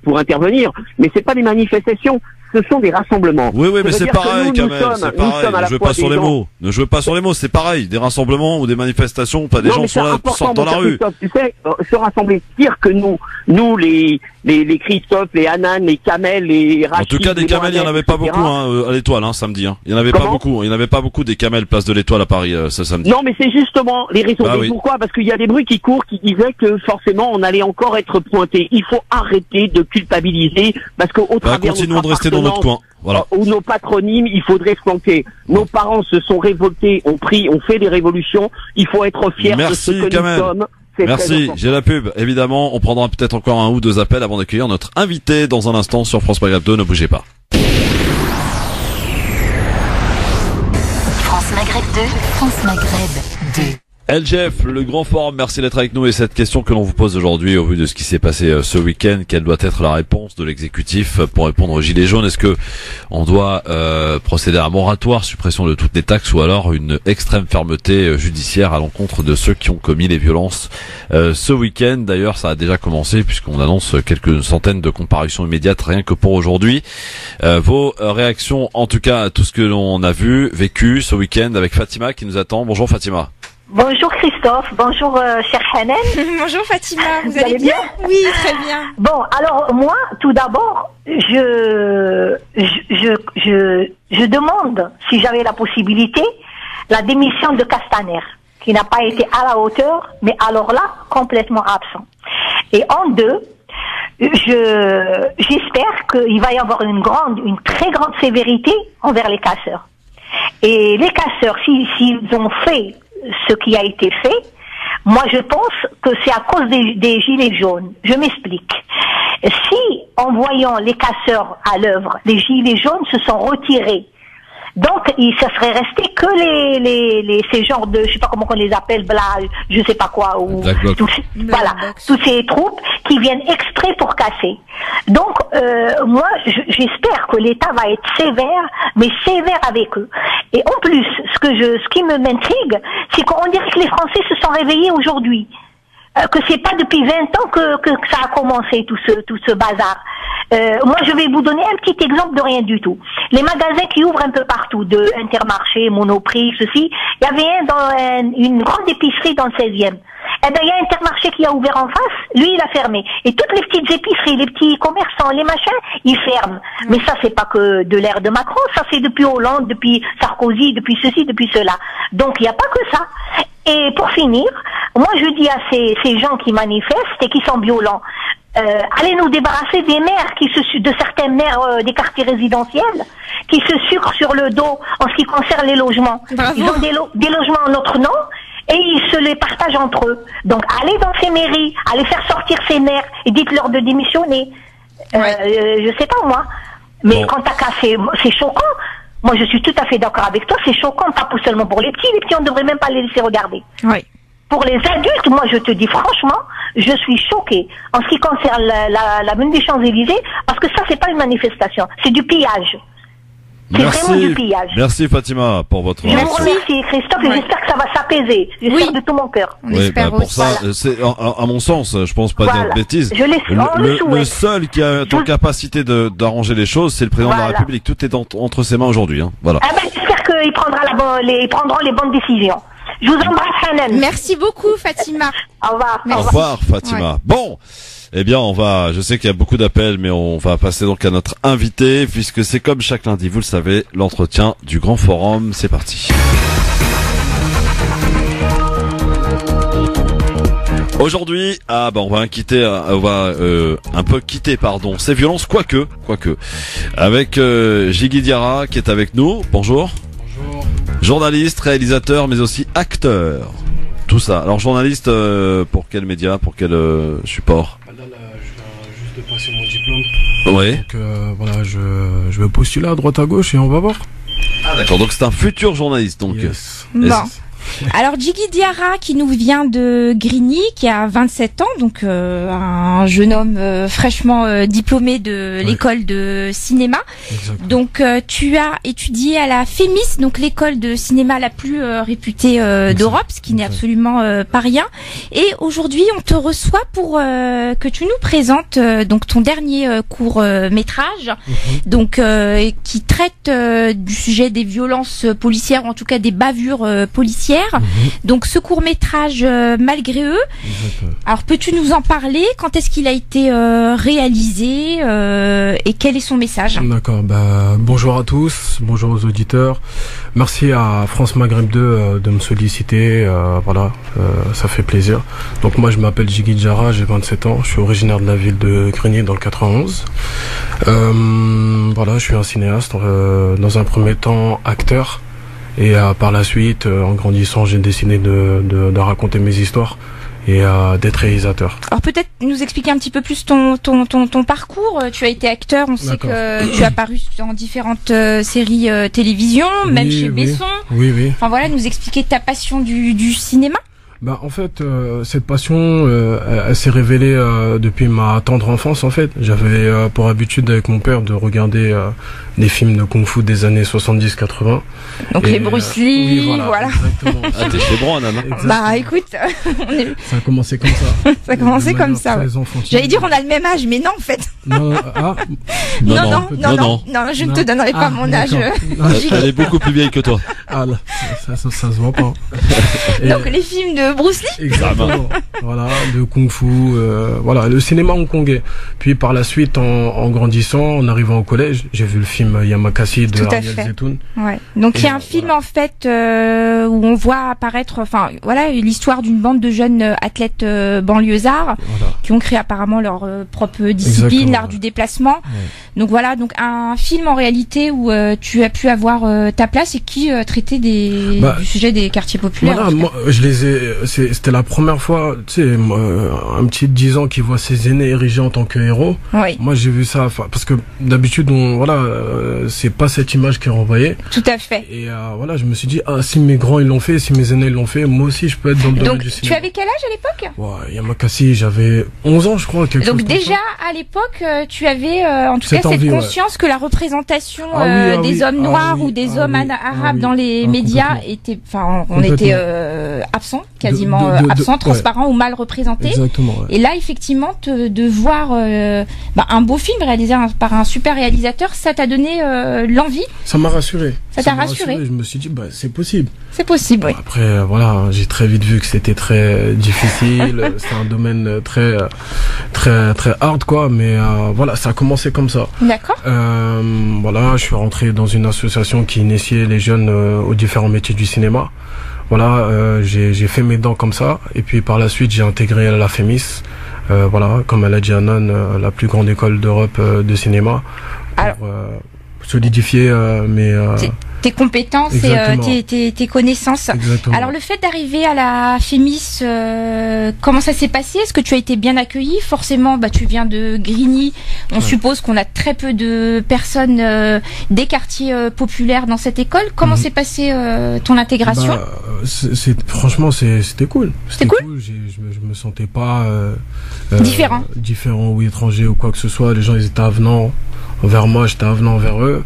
pour intervenir, mais c'est pas des manifestations. Ce sont des rassemblements. Oui, mais c'est pareil, Kamel, c'est pareil. Ne jouez pas sur les mots. Ne jouez pas sur les mots, c'est pareil. Des rassemblements ou des manifestations, pas des gens sortent dans la rue. Tu sais, se rassembler, dire que nous, les Christophe, les Hanan, les Kamel, les Rachid. En tout cas, des Kamel, il y en avait pas beaucoup, à l'Étoile, samedi, Il y en avait pas beaucoup. Il y en avait pas beaucoup des Kamel place de l'Étoile à Paris, ce samedi. Non, mais c'est justement les raisons. Pourquoi? Parce qu'il y a des bruits qui courent qui disaient que forcément on allait encore être pointé. Il faut arrêter de culpabiliser parce qu'au travers continuons de rester dans notre coin. Voilà. Ou nos patronymes, il faudrait se planquer. Nos parents se sont révoltés, ont fait des révolutions. Il faut être fiers de ce que nous sommes. Merci, j'ai la pub. Évidemment, on prendra peut-être encore un ou deux appels avant d'accueillir notre invité dans un instant sur France Maghreb 2. Ne bougez pas. France Maghreb 2, France Maghreb 2. LGF, le grand forum, merci d'être avec nous et cette question que l'on vous pose aujourd'hui au vu de ce qui s'est passé ce week-end, quelle doit être la réponse de l'exécutif pour répondre aux gilets jaunes? Est-ce que on doit procéder à un moratoire, suppression de toutes les taxes ou alors une extrême fermeté judiciaire à l'encontre de ceux qui ont commis les violences ce week-end? D'ailleurs, ça a déjà commencé puisqu'on annonce quelques centaines de comparutions immédiates rien que pour aujourd'hui. Vos réactions en tout cas à tout ce que l'on a vu, vécu ce week-end avec Fatima qui nous attend. Bonjour Fatima. Bonjour Christophe, bonjour cher Hanan. Bonjour Fatima, vous allez bien? Oui, très bien. Bon, alors moi, tout d'abord, je demande, si j'avais la possibilité, la démission de Castaner, qui n'a pas été à la hauteur, mais alors là, complètement absent. Et en deux, j'espère qu'il va y avoir une très grande sévérité envers les casseurs. Et les casseurs, s'ils ont fait ce qui a été fait, moi je pense que c'est à cause des gilets jaunes. Je m'explique. Si, en voyant les casseurs à l'œuvre, les gilets jaunes se sont retirés, donc ça serait resté que ces genres de, je sais pas comment on les appelle, je sais pas quoi, ou toutes ces troupes qui viennent exprès pour casser. Donc moi j'espère que l'État va être sévère, mais sévère avec eux. Et en plus, ce qui m'intrigue, c'est qu'on dirait que les Français se sont réveillés aujourd'hui. Que c'est pas depuis 20 ans que ça a commencé tout ce bazar. Moi, je vais vous donner un petit exemple de rien du tout. Les magasins qui ouvrent un peu partout, de Intermarché, Monoprix, ceci. Il y avait dans une grande épicerie dans le 16e. Eh ben, il y a Intermarché qui a ouvert en face, lui, il a fermé. Et toutes les petites épiceries, les petits commerçants, les machins, ils ferment. Mais ça, c'est pas que de l'ère de Macron, ça c'est depuis Hollande, depuis Sarkozy, depuis ceci, depuis cela. Donc, il n'y a pas que ça. Et pour finir, moi, je dis à ces gens qui manifestent et qui sont violents, allez nous débarrasser des maires de certains maires des quartiers résidentiels qui se sucrent sur le dos en ce qui concerne les logements. Bravo. Ils ont des logements en notre nom et ils se les partagent entre eux. Donc allez dans ces mairies, allez faire sortir ces maires et dites-leur de démissionner. Je sais pas moi. Mais quant à cas, c'est choquant. Moi je suis tout à fait d'accord avec toi, c'est choquant, pas seulement pour les petits on ne devrait même pas les laisser regarder. Oui. Pour les adultes, moi je te dis franchement, je suis choquée en ce qui concerne la Avenue des Champs-Élysées, parce que ça c'est pas une manifestation, c'est du pillage. C'est vraiment du pillage. Merci Fatima pour votre réaction. Je vous remercie Christophe et j'espère que ça va s'apaiser. J'espère de tout mon cœur. Oui, pour ça, c'est à mon sens, je pense pas dire de bêtises. Le seul qui a en capacité d'arranger les choses, c'est le président de la République. Tout est entre ses mains aujourd'hui. Voilà. J'espère qu'il prendront les bonnes décisions. Je vous embrasse, Hanan. Merci beaucoup, Fatima. Au revoir. Au revoir, Fatima. Ouais. Bon. Eh bien, je sais qu'il y a beaucoup d'appels, mais on va passer donc à notre invité, puisque c'est comme chaque lundi, vous le savez, l'entretien du Grand Forum. C'est parti. Aujourd'hui, on va un peu quitter ces violences, quoique, avec Jiggy Diarra qui est avec nous. Bonjour. Bonjour. Journaliste, réalisateur, mais aussi acteur. Tout ça. Alors journaliste, pour quel média, pour quel support? Là, je viens juste de passer mon diplôme. Oui. Donc voilà, je vais postuler à droite à gauche et on va voir. Ah d'accord, donc c'est un futur journaliste donc. Yes. Bon. Alors Jiggy Diarra qui nous vient de Grigny, qui a 27 ans, donc un jeune homme fraîchement diplômé de l'école de cinéma. Exactement. Donc tu as étudié à la FEMIS, donc l'école de cinéma la plus réputée d'Europe, ce qui n'est absolument pas rien. Et aujourd'hui on te reçoit pour que tu nous présentes donc ton dernier court métrage, donc qui traite du sujet des violences policières, ou en tout cas des bavures policières. Donc ce court-métrage Malgré eux. Alors peux-tu nous en parler? Quand est-ce qu'il a été réalisé et quel est son message? D'accord, bonjour à tous, bonjour aux auditeurs. Merci à France Maghreb 2 de me solliciter, ça fait plaisir. Donc moi je m'appelle Jiggy Diarra, j'ai 27 ans, je suis originaire de la ville de Grigny dans le 91. Je suis un cinéaste, dans un premier temps acteur. Et par la suite, en grandissant, j'ai décidé de raconter mes histoires et d'être réalisateur. Alors peut-être nous expliquer un petit peu plus ton parcours. Tu as été acteur, on sait que tu as apparu dans différentes séries télévision, même chez Besson. Oui. Enfin voilà, nous expliquer ta passion du cinéma. En fait, cette passion, elle s'est révélée depuis ma tendre enfance. En fait, j'avais pour habitude avec mon père de regarder des films de kung-fu des années 70-80. Donc les Bruce Lee, voilà. Exactement. Ah, t'es chez Brown, Anna. Écoute, ça a commencé comme ça. Ça a commencé comme ça. Ouais. J'allais dire on a le même âge, mais non en fait. Non, je ne te donnerai pas mon âge. Elle est beaucoup plus vieille que toi. Ah là, ça se voit pas. Donc les films de Bruce Lee. Exactement. Voilà, de kung-fu, le cinéma hongkongais. Puis par la suite, en grandissant, en arrivant au collège, j'ai vu le film Yamakasi de Ariel Zetoun. Ouais. Donc il y a un film en fait où on voit apparaître, l'histoire d'une bande de jeunes athlètes banlieusards qui ont créé apparemment leur propre discipline, l'art du déplacement. Ouais. Donc un film en réalité où tu as pu avoir ta place et qui traitait du sujet des quartiers populaires. Voilà, moi je les ai. C'était la première fois, tu sais, un petit de 10 ans qui voit ses aînés érigés en tant que héros. Oui. Moi j'ai vu ça, parce que d'habitude c'est pas cette image qui est renvoyée. Tout à fait. Et je me suis dit, si mes grands ils l'ont fait, si mes aînés ils l'ont fait, moi aussi je peux être dans le domaine du cinéma. Tu avais quel âge à l'époque? Ouais, Yamakasi, j'avais 11 ans je crois. Donc déjà à l'époque, tu avais en tout cas cette conscience que la représentation des hommes noirs ou des hommes arabes dans les médias était, on était absent, quasiment absent, transparent ou mal représenté. Exactement. Ouais. Et là effectivement de voir un beau film réalisé par un super réalisateur, ça t'a donné l'envie? Ça m'a rassuré. Ça t'a rassuré? Je me suis dit c'est possible. C'est possible, oui. Après j'ai très vite vu que c'était très difficile, c'est un domaine très très très hard quoi, mais ça a commencé comme ça. D'accord. Je suis rentré dans une association qui initiait les jeunes aux différents métiers du cinéma. J'ai fait mes dents comme ça, et puis par la suite j'ai intégré la FEMIS, comme elle a dit Anan, la plus grande école d'Europe de cinéma, pour solidifier tes compétences et tes connaissances. Exactement. Alors le fait d'arriver à la FEMIS, comment ça s'est passé? Est-ce que tu as été bien accueilli? Forcément, tu viens de Grigny. On suppose qu'on a très peu de personnes des quartiers populaires dans cette école. Comment s'est passée ton intégration? Franchement, c'était cool. C'était cool. Je me sentais pas différent ou étranger ou quoi que ce soit. Les gens ils étaient avenants envers moi, j'étais avenant envers eux.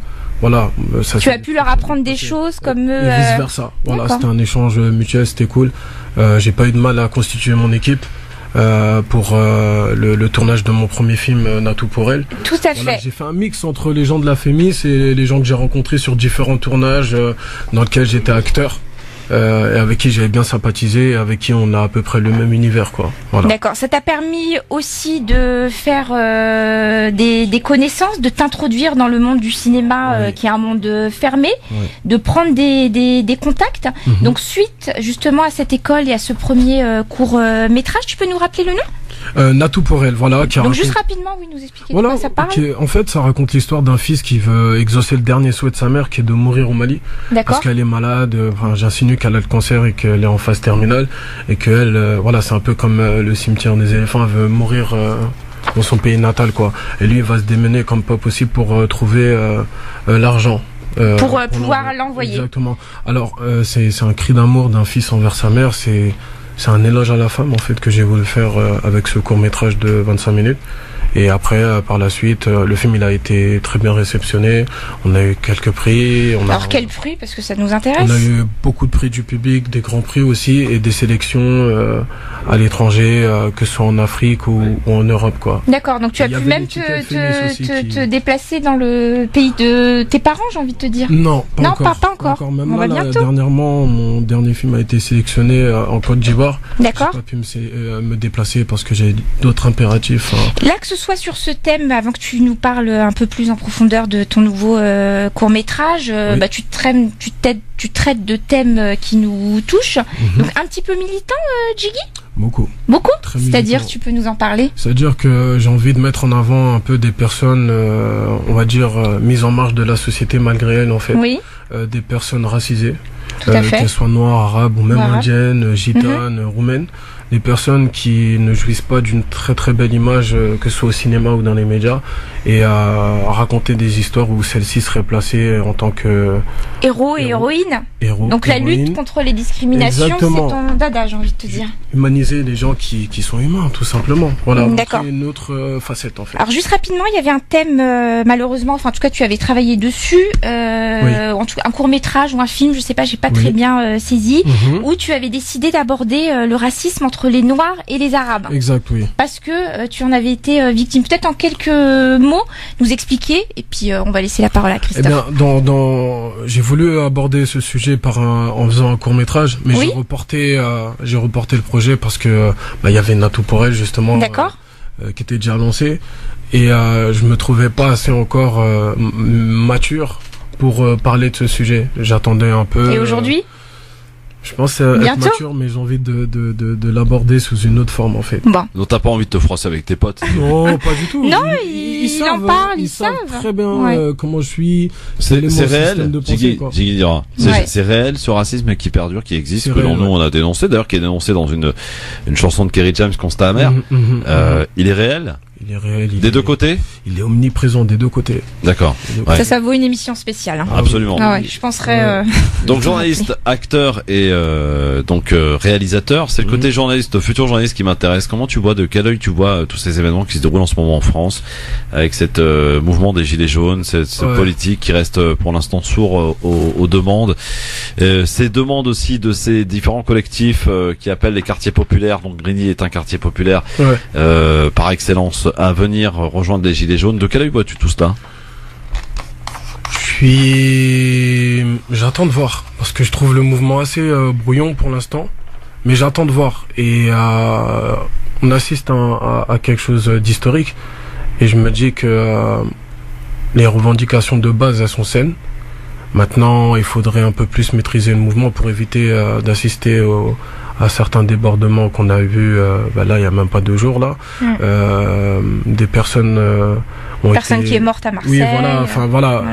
Tu as pu leur apprendre des choses comme eux. Et vice versa. C'était un échange mutuel, c'était cool. J'ai pas eu de mal à constituer mon équipe pour le tournage de mon premier film Natou pour elle. Tout à fait. J'ai fait un mix entre les gens de la FEMIS et les gens que j'ai rencontrés sur différents tournages dans lesquels j'étais acteur. et avec qui j'avais bien sympathisé, et avec qui on a à peu près le même univers, quoi. Voilà. D'accord. Ça t'a permis aussi de faire des connaissances, de t'introduire dans le monde du cinéma, qui est un monde fermé, de prendre des contacts. Donc suite justement à cette école et à ce premier court métrage, tu peux nous rappeler le nom? Natou pour elle, voilà. Donc juste rapidement, nous expliquer de quoi ça parle. En fait, ça raconte l'histoire d'un fils qui veut exaucer le dernier souhait de sa mère, qui est de mourir au Mali. Parce qu'elle est malade. J'insinue qu'elle a le cancer et qu'elle est en phase terminale, et qu'elle, voilà, c'est un peu comme le cimetière des éléphants, elle veut mourir dans son pays natal, quoi. Et lui, il va se démener comme pas possible pour trouver l'argent. Pour pouvoir l'envoyer. Exactement. Alors, c'est un cri d'amour d'un fils envers sa mère. C'est un éloge à la femme, en fait, que j'ai voulu faire avec ce court-métrage de 25 minutes. Et après, par la suite, le film, il a été très bien réceptionné. On a eu quelques prix. Alors, quel prix? Parce que ça nous intéresse. On a eu beaucoup de prix du public, des grands prix aussi, et des sélections à l'étranger, que ce soit en Afrique ou en Europe, quoi. D'accord, donc tu as pu même te déplacer dans le pays de tes parents, j'ai envie de te dire. Non, pas encore. Pas encore. Même on va bientôt. Dernièrement, mon dernier film a été sélectionné en Côte d'Ivoire. D'accord. J'ai pas pu me déplacer parce que j'ai d'autres impératifs. Là, que ce soit sur ce thème, avant que tu nous parles un peu plus en profondeur de ton nouveau court-métrage, tu traites de thèmes qui nous touchent. Donc un petit peu militant, Jiggy? Beaucoup. Beaucoup? C'est-à-dire, tu peux nous en parler? C'est-à-dire que j'ai envie de mettre en avant un peu des personnes, on va dire, mises en marge de la société malgré elles, en fait. Oui. Des personnes racisées, qu'elles soient noires, arabes ou même indiennes, gitanes, roumaines. Des personnes qui ne jouissent pas d'une très très belle image, que ce soit au cinéma ou dans les médias, et à raconter des histoires où celles-ci seraient placées en tant que héros et héroïnes. Donc la lutte contre les discriminations, c'est ton dada, j'ai envie de te dire. Humaniser les gens qui sont humains, tout simplement. Voilà, d'accord. C'est une autre facette, en fait. Alors juste rapidement, il y avait un thème, malheureusement, enfin en tout cas tu avais travaillé dessus, en tout cas un court-métrage ou un film, je sais pas, j'ai pas très bien saisi, où tu avais décidé d'aborder le racisme entre les Noirs et les Arabes. Exact, oui. Parce que tu en avais été victime. Peut-être en quelques mots nous expliquer, et puis on va laisser la parole à Christophe. Eh bien, j'ai voulu aborder ce sujet en faisant un court-métrage, mais j'ai reporté le projet parce que il y avait Natou pour elle, justement, qui était déjà lancé, et je me trouvais pas assez encore mature pour parler de ce sujet. J'attendais un peu. Et aujourd'hui? Je pense être mature, mais j'ai envie de l'aborder sous une autre forme, en fait. Bon. Donc t'as pas envie de te froisser avec tes potes? Non, pas du tout. Non, ils en parlent, ils savent très bien comment je suis. C'est réel, Jiggy dira. C'est réel, ce racisme qui perdure, qui existe, que nous on a dénoncé, d'ailleurs qui est dénoncé dans une chanson de Kerry James, Constat amer. Il est réel? Il est réel. Des deux côtés? Il est omniprésent des deux côtés. D'accord. Ça vaut une émission spéciale. Hein. Absolument. Ah ouais, je penserais. Donc journaliste, acteur et réalisateur, c'est le côté journaliste, futur journaliste qui m'intéresse. Comment tu vois, de quel œil tu vois tous ces événements qui se déroulent en ce moment en France, avec cette mouvement des gilets jaunes, cette politique qui reste pour l'instant sourd aux demandes, ces demandes aussi de ces différents collectifs qui appellent les quartiers populaires. Donc Grigny est un quartier populaire par excellence, à venir rejoindre les gilets jaunes. De quel œil vois-tu tout cela? J'attends de voir, parce que je trouve le mouvement assez brouillon pour l'instant, mais j'attends de voir, et on assiste à quelque chose d'historique, et je me dis que les revendications de base, elles sont saines. Maintenant, il faudrait un peu plus maîtriser le mouvement pour éviter d'assister à certains débordements qu'on a vus là il y a même pas 2 jours là. Des personnes qui est morte à Marseille. Oui, voilà, enfin voilà.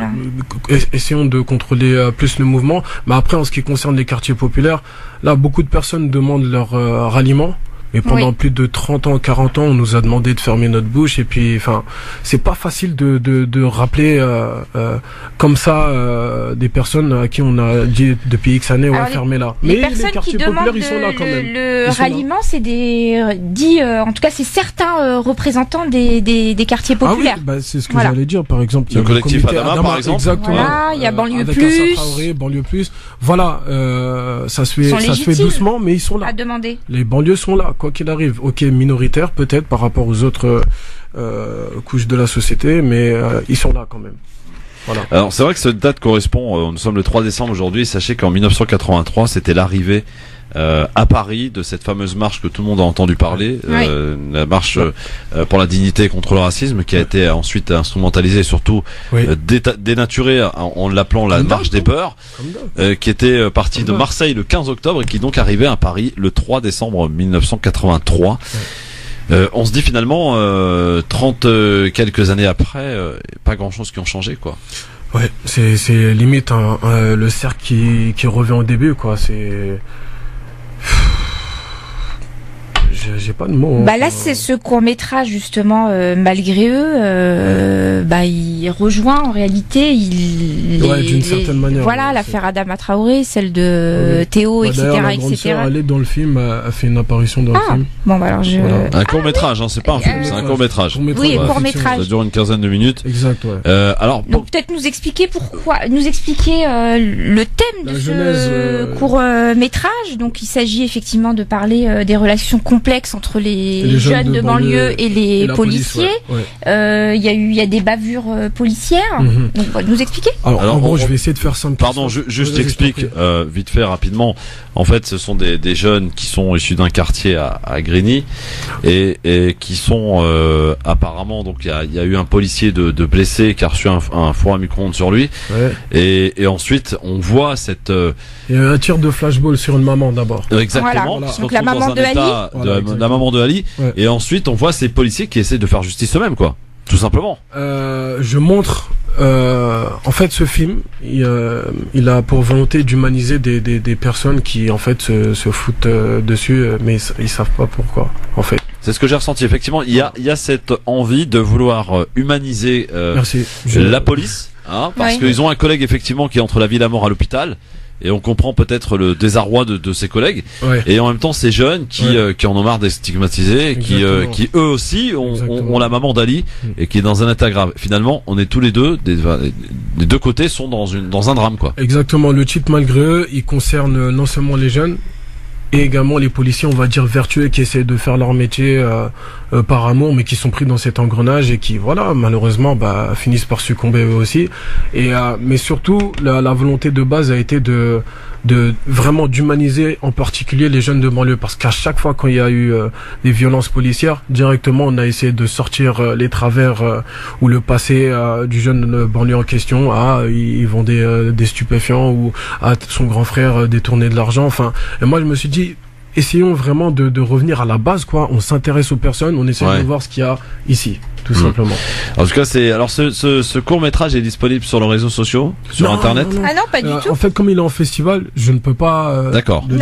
Essayons de contrôler plus le mouvement, mais après en ce qui concerne les quartiers populaires, là beaucoup de personnes demandent leur ralliement. Et pendant plus de 30 ans, 40 ans, on nous a demandé de fermer notre bouche. Et puis, enfin, c'est pas facile de rappeler comme ça des personnes à qui on a dit depuis X années, fermez là. Mais les quartiers populaires, ils sont là quand même. Le ralliement, c'est en tout cas, c'est certains représentants des quartiers populaires. Ah oui, c'est ce que j'allais dire. Par exemple, le collectif Adama, par exemple. Exactement. Voilà, il y a Banlieue Plus. Banlieue Plus. Voilà, ça se fait doucement, mais ils sont là. À demander. Les banlieues sont là. Quoi qu'il arrive, minoritaire peut-être par rapport aux autres couches de la société, mais ils sont là quand même. Voilà. Alors c'est vrai que cette date correspond, nous sommes le 3 décembre aujourd'hui, sachez qu'en 1983 c'était l'arrivée à Paris de cette fameuse marche que tout le monde a entendu parler, la marche pour la dignité contre le racisme, qui a été ensuite instrumentalisée et surtout dénaturée en l'appelant la marche des peurs, qui était partie de Marseille le 15 octobre et qui donc arrivait à Paris le 3 décembre 1983. On se dit finalement 30 quelques années après, pas grand chose qui ont changé, quoi. Ouais, c'est limite le cercle qui revient au début, quoi. C'est j'ai pas de mots. Bah là, c'est ce court-métrage justement, malgré eux, bah il rejoint en réalité, d'une certaine manière. Voilà, l'affaire Adama Traoré, celle de Théo, etc., la grande sœur, elle est dans le film, a fait une apparition dans le film. Bon, bah alors un court-métrage, hein, c'est pas un film, c'est un court-métrage. Oui, court-métrage. Ça dure une quinzaine de minutes. Exact, ouais. Alors, donc peut-être nous expliquer le thème de ce court-métrage. Donc il s'agit effectivement de parler des relations complexes entre les jeunes de banlieue et les policiers. Il y a des bavures policières. Donc, nous expliquer. Alors en gros, je vais essayer de faire simple. Pardon, juste j'explique vite fait rapidement. En fait, ce sont des jeunes qui sont issus d'un quartier à Grigny et qui sont apparemment, donc il y a eu un policier de blessé qui a reçu un four à micro-ondes sur lui. Et ensuite, on voit cette il y a un tir de flashball sur une maman d'abord. Exactement. Voilà. Donc la maman de Ali. La maman de Ali. Et ensuite, on voit ces policiers qui essaient de faire justice eux-mêmes, quoi. Tout simplement. Je montre. En fait, ce film, il a pour volonté d'humaniser des personnes qui, en fait, se foutent dessus, mais ils savent pas pourquoi, en fait. C'est ce que j'ai ressenti. Effectivement, il y a cette envie de vouloir humaniser la police, hein, parce qu'ils ont un collègue effectivement qui est entre la vie et la mort à l'hôpital. Et on comprend peut-être le désarroi de ses collègues. Et en même temps, ces jeunes qui en ont marre d'être stigmatisés, qui eux aussi ont la maman d'Ali et qui est dans un état grave. Finalement, on est tous les deux, des deux côtés sont dans un drame, quoi. Exactement. Le titre, malgré eux, il concerne non seulement les jeunes, et également les policiers, on va dire vertueux, qui essaient de faire leur métier par amour, mais qui sont pris dans cet engrenage et qui, voilà, malheureusement, finissent par succomber eux aussi. Et mais surtout, la volonté de base a été de vraiment d'humaniser en particulier les jeunes de banlieue, parce qu'à chaque fois quand il y a eu des violences policières, directement on a essayé de sortir les travers ou le passé du jeune de banlieue en question. Ils vendaient des stupéfiants, ou son grand frère détournait de l'argent. Enfin, et moi je me suis dit, essayons vraiment de revenir à la base, quoi. On s'intéresse aux personnes, on essaie de voir ce qu'il y a ici, tout simplement. En tout cas, ce court-métrage est disponible sur les réseaux sociaux, sur Internet. Non. Ah non, pas du tout. En fait, comme il est en festival, je ne peux pas. D'accord. On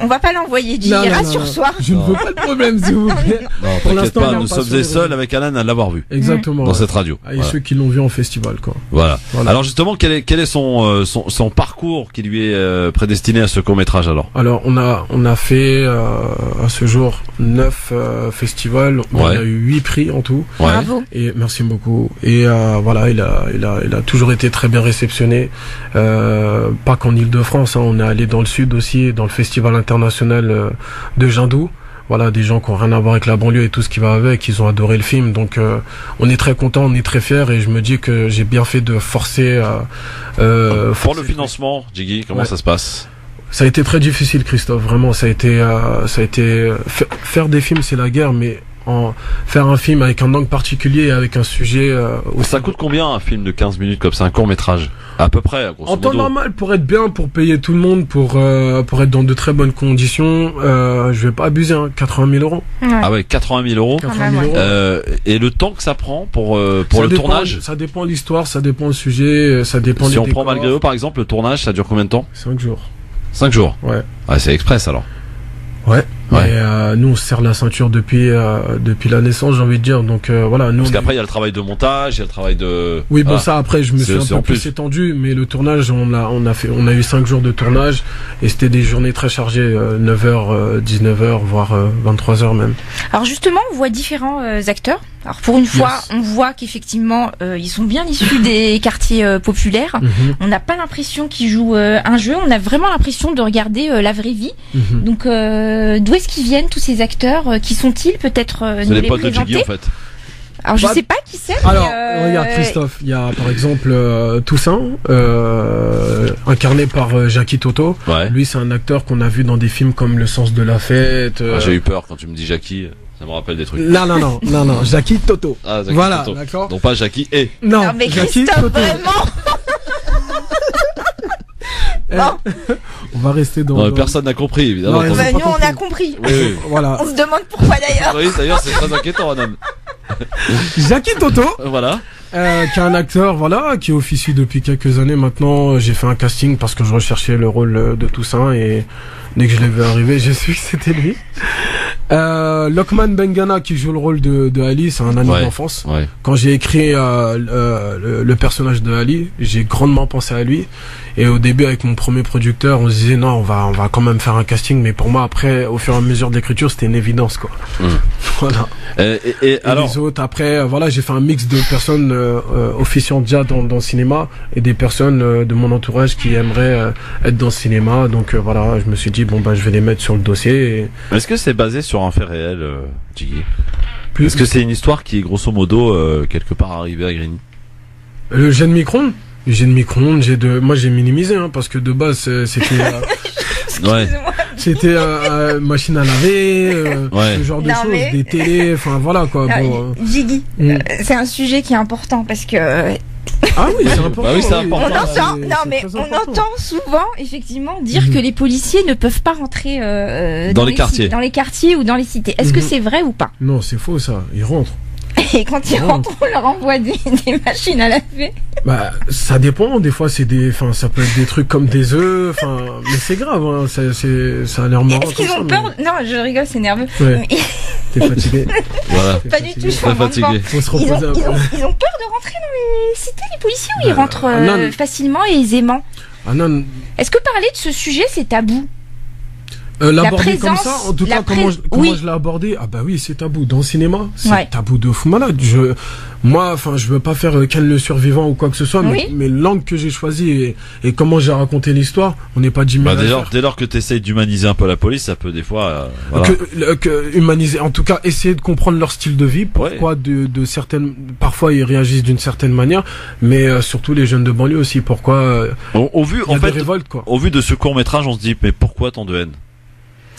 va pas l'envoyer. Rassure-toi. Je ne veux pas de problème, s'il vous plaît. Non, pour l'instant, pas. Nous sommes les seuls avec Alan à l'avoir vu. Exactement. Dans cette radio. Et ceux qui l'ont vu en festival, quoi. Voilà. Alors justement, quel est son parcours qui lui est prédestiné à ce court-métrage alors? Alors, on a fait à ce jour 9 festivals. On a eu 8 prix en tout. Bravo. Et merci beaucoup. Et voilà, il a toujours été très bien réceptionné. Pas qu'en Île-de-France, hein, on est allé dans le sud aussi, dans le festival international de Jindou. Voilà, des gens qui ont rien à voir avec la banlieue et tout ce qui va avec, ils ont adoré le film. Donc on est très content, on est très fiers, et je me dis que j'ai bien fait de forcer. Pour le financement, Jiggy, comment ça se passe? Ça a été très difficile, Christophe. Vraiment, ça a été faire des films, c'est la guerre, mais faire un film avec un angle particulier, avec un sujet. Ça coûte combien un film de 15 minutes comme ça, un court métrage? À peu près, grosso modo. En temps normal, pour être bien, pour payer tout le monde, pour être dans de très bonnes conditions, je vais pas abuser, 80 000 euros. Ah ouais, 80 000 euros. 80 000 euros. Et le temps que ça prend pour le tournage? Ça dépend de l'histoire, ça dépend du sujet, ça dépend des décors. Si on prend malgré eux, par exemple, le tournage, ça dure combien de temps? 5 jours. 5 jours? Ouais. Ah, c'est express alors. Ouais. Mais nous on se serre la ceinture depuis la naissance, j'ai envie de dire. Donc voilà. Nous, parce qu'après il y a le travail de montage, il y a le travail de. Oui, bon ça après je me suis un peu plus étendu, mais le tournage on a eu 5 jours de tournage et c'était des journées très chargées, 9h, 19h, voire 23h même. Alors justement, on voit différents acteurs. Alors pour une fois, on voit qu'effectivement ils sont bien issus des quartiers populaires. On n'a pas l'impression qu'ils jouent un jeu, on a vraiment l'impression de regarder la vraie vie. Donc d'où est-ce qu'ils viennent tous ces acteurs? Qui sont-ils? Peut-être nous les présenter. C'est les potes de Jiggy en fait. Alors je sais pas qui c'est. Alors regarde Christophe, il y a par exemple Toussaint, incarné par Jackie Toto. Ouais. Lui c'est un acteur qu'on a vu dans des films comme Le Sens de la fête. J'ai eu peur quand tu me dis Jackie. Ça me rappelle des trucs. Non, Jackie Toto. Ah, Jackie voilà, Toto. d'accord. Non pas Jackie et. Non, mais Jackie Christophe, Toto. vraiment. Non. On va rester dans. Non, personne n'a compris évidemment. Nous on a compris. Oui. Voilà. On se demande pourquoi d'ailleurs. Oui, d'ailleurs c'est très inquiétant, madame. Jackie Toto. Voilà. Qui est un acteur, voilà, qui officie depuis quelques années maintenant. J'ai fait un casting parce que je recherchais le rôle de Toussaint et dès que je l'ai vu arriver, j'ai su que c'était lui. Lokman Bengana qui joue le rôle de Ali, c'est un ami d'enfance. Ouais. Quand j'ai écrit le personnage de Ali, j'ai grandement pensé à lui. Et au début, avec mon premier producteur, on se disait non, on va quand même faire un casting. Mais pour moi, après, au fur et à mesure de l'écriture, c'était une évidence, quoi. Voilà. Et alors les autres, après, voilà, j'ai fait un mix de personnes officiant déjà dans le cinéma et des personnes de mon entourage qui aimeraient être dans le cinéma. Donc voilà, je me suis dit bon bah je vais les mettre sur le dossier. Est-ce que c'est basé sur un fait réel, Jiggy? Est-ce que c'est une histoire qui est grosso modo quelque part arrivée à Grigny? Le jet de micro-ondes, moi j'ai minimisé parce que de base c'était ouais. C'était machine à laver, ce genre de choses, des télés, enfin voilà quoi. Bon, Jiggy, c'est un sujet qui est important parce que ah oui, c'est important. Bah oui, c'est important. On entend souvent effectivement dire que les policiers ne peuvent pas rentrer dans les quartiers ou dans les cités. Est-ce que c'est vrai ou pas? Non, c'est faux ça. Ils rentrent. Et quand ils rentrent, on leur envoie des machines à laver. Bah, ça dépend. Des fois, ça peut être des trucs comme des œufs. Mais c'est grave. Ça a l'air marrant. Est-ce qu'ils ont peur? Non, je rigole, c'est nerveux. Ouais. T'es fatigué. Voilà. Pas du tout. Je suis fatigué. Faut se reposer un peu. Ils ont peur de rentrer dans les cités, les policiers, ou ils rentrent facilement et aisément? Ah non. Est-ce que parler de ce sujet, c'est tabou? L'aborder comme ça, en tout cas, comment je l'ai abordé? Ah bah oui, c'est tabou. Dans le cinéma, c'est tabou de fou malade. Moi, je veux pas faire Ken le survivant ou quoi que ce soit, mais l'angle que j'ai choisi et comment j'ai raconté l'histoire, on n'est pas Jimmy. Dès lors que tu essayes d'humaniser un peu la police, ça peut des fois... voilà. Humaniser, en tout cas, essayer de comprendre leur style de vie, pourquoi de certaines... Parfois, ils réagissent d'une certaine manière, mais surtout les jeunes de banlieue aussi, pourquoi... Au vu de ce court-métrage, on se dit, mais pourquoi tant de haine?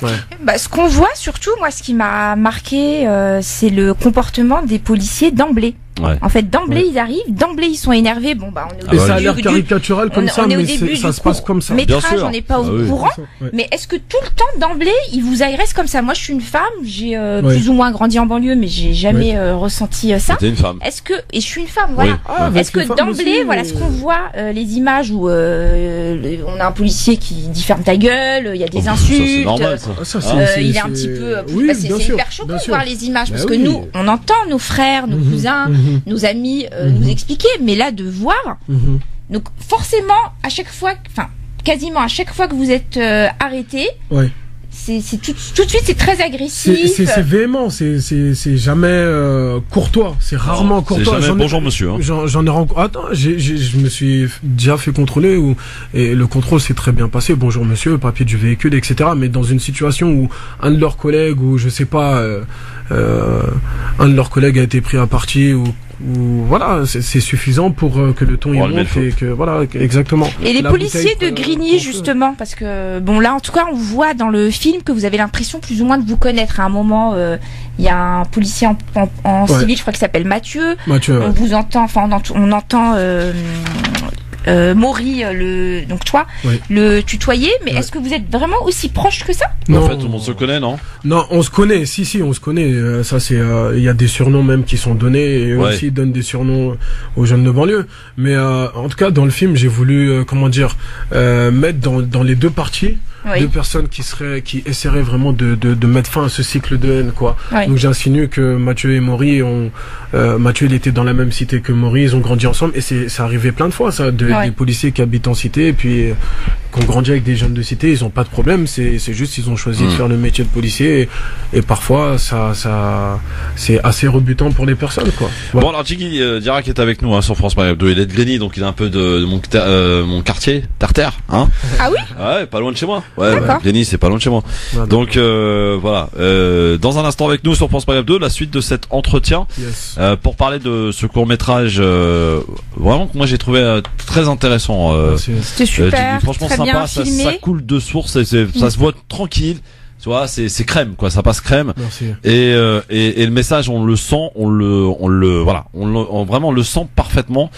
Ouais. Ce qu'on voit surtout, moi, ce qui m'a marqué, c'est le comportement des policiers d'emblée. Ouais. En fait, d'emblée, ils arrivent, d'emblée, ils sont énervés. Bon, bah, on est au début. Ça a l'air caricatural comme ça, mais ça se passe comme ça. Métrage, on n'est pas au courant. Mais est-ce que tout le temps, d'emblée, ils vous agressent comme ça? Moi, je suis une femme, j'ai plus ou moins grandi en banlieue, mais j'ai jamais ressenti ça. T'es une femme. Et je suis une femme, voilà. Est-ce que d'emblée, voilà, ce qu'on voit, les images où on a un policier qui dit ferme ta gueule, il y a des insultes. Ça, c'est normal, il est un petit peu. C'est hyper choquant de voir les images parce que nous, on entend nos frères, nos cousins, nos amis nous expliquer, mais là de voir. Donc forcément, à chaque fois, quasiment à chaque fois que vous êtes arrêté, c'est tout de suite, c'est très agressif. C'est véhément, c'est jamais courtois, c'est rarement courtois. C'est jamais bonjour monsieur. J'en ai rencontré. Attends, je me suis déjà fait contrôler et le contrôle s'est très bien passé. Bonjour monsieur, papier du véhicule, etc. Mais dans une situation où un de leurs collègues ou je sais pas, un de leurs collègues a été pris à partie ou voilà, c'est suffisant pour que le ton y monte et que voilà, exactement. Et les policiers de Grigny justement, parce que bon là en tout cas on voit dans le film que vous avez l'impression plus ou moins de vous connaître. À un moment, il y a un policier en civil, je crois qu'il s'appelle Mathieu. On vous entend, on entend Maury, donc toi, le tutoyer, mais est-ce que vous êtes vraiment aussi proche que ça? Non. En fait, tout le monde se connaît, non? Non, on se connaît, si, on se connaît. Ça, c'est, il y a des surnoms même qui sont donnés, et eux aussi ils donnent des surnoms aux jeunes de banlieue. Mais en tout cas, dans le film, j'ai voulu, mettre dans les deux parties. Deux personnes qui essaieraient vraiment de mettre fin à ce cycle de haine, quoi. Donc j'insinue que Mathieu et Maury Mathieu il était dans la même cité que Maury, ils ont grandi ensemble et ça arrivait plein de fois ça, des policiers qui habitent en cité et puis ont grandi avec des jeunes de cité, ils ont pas de problème. C'est juste ils ont choisi de faire le métier de policier et parfois c'est assez rebutant pour les personnes, quoi. Bon, alors Jiggy Diarra qui est avec nous sur France Maghreb 2, il est de Grigny, donc il est un peu de mon quartier, terre, hein. Ah oui. Ouais, pas loin de chez moi. Ouais, Grigny, c'est pas loin de chez moi. Donc voilà. Dans un instant avec nous sur France Maghreb 2, la suite de cet entretien pour parler de ce court-métrage vraiment que moi j'ai trouvé très intéressant. C'était super, franchement très sympa, bien ça filmé. coule de source, ça se voit tranquille. Tu vois, c'est crème, quoi, ça passe crème. Merci. Et le message, on le sent, vraiment on le sent parfaitement.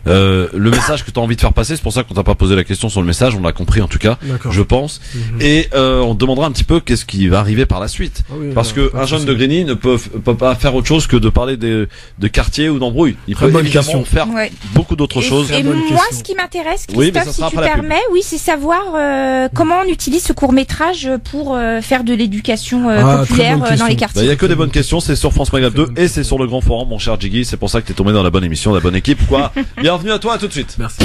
Le message que tu as envie de faire passer, c'est pour ça qu'on t'a pas posé la question sur le message, on l'a compris en tout cas, je pense. Et on te demandera un petit peu qu'est-ce qui va arriver par la suite, parce que un jeune de Grigny ne peut pas faire autre chose que de parler de quartier ou d'embrouille. Il peut évidemment faire beaucoup d'autres choses. Et moi, ce qui m'intéresse, Christophe, si tu permets, c'est savoir comment on utilise ce court-métrage pour faire de l'éducation populaire dans les quartiers. Il y a que des bonnes questions, c'est sur France Maghreb 2 et c'est sur le Grand Forum, mon cher Jiggy, c'est pour ça que t'es tombé dans la bonne émission, la bonne équipe, quoi. Bienvenue à toi, à tout de suite. Merci.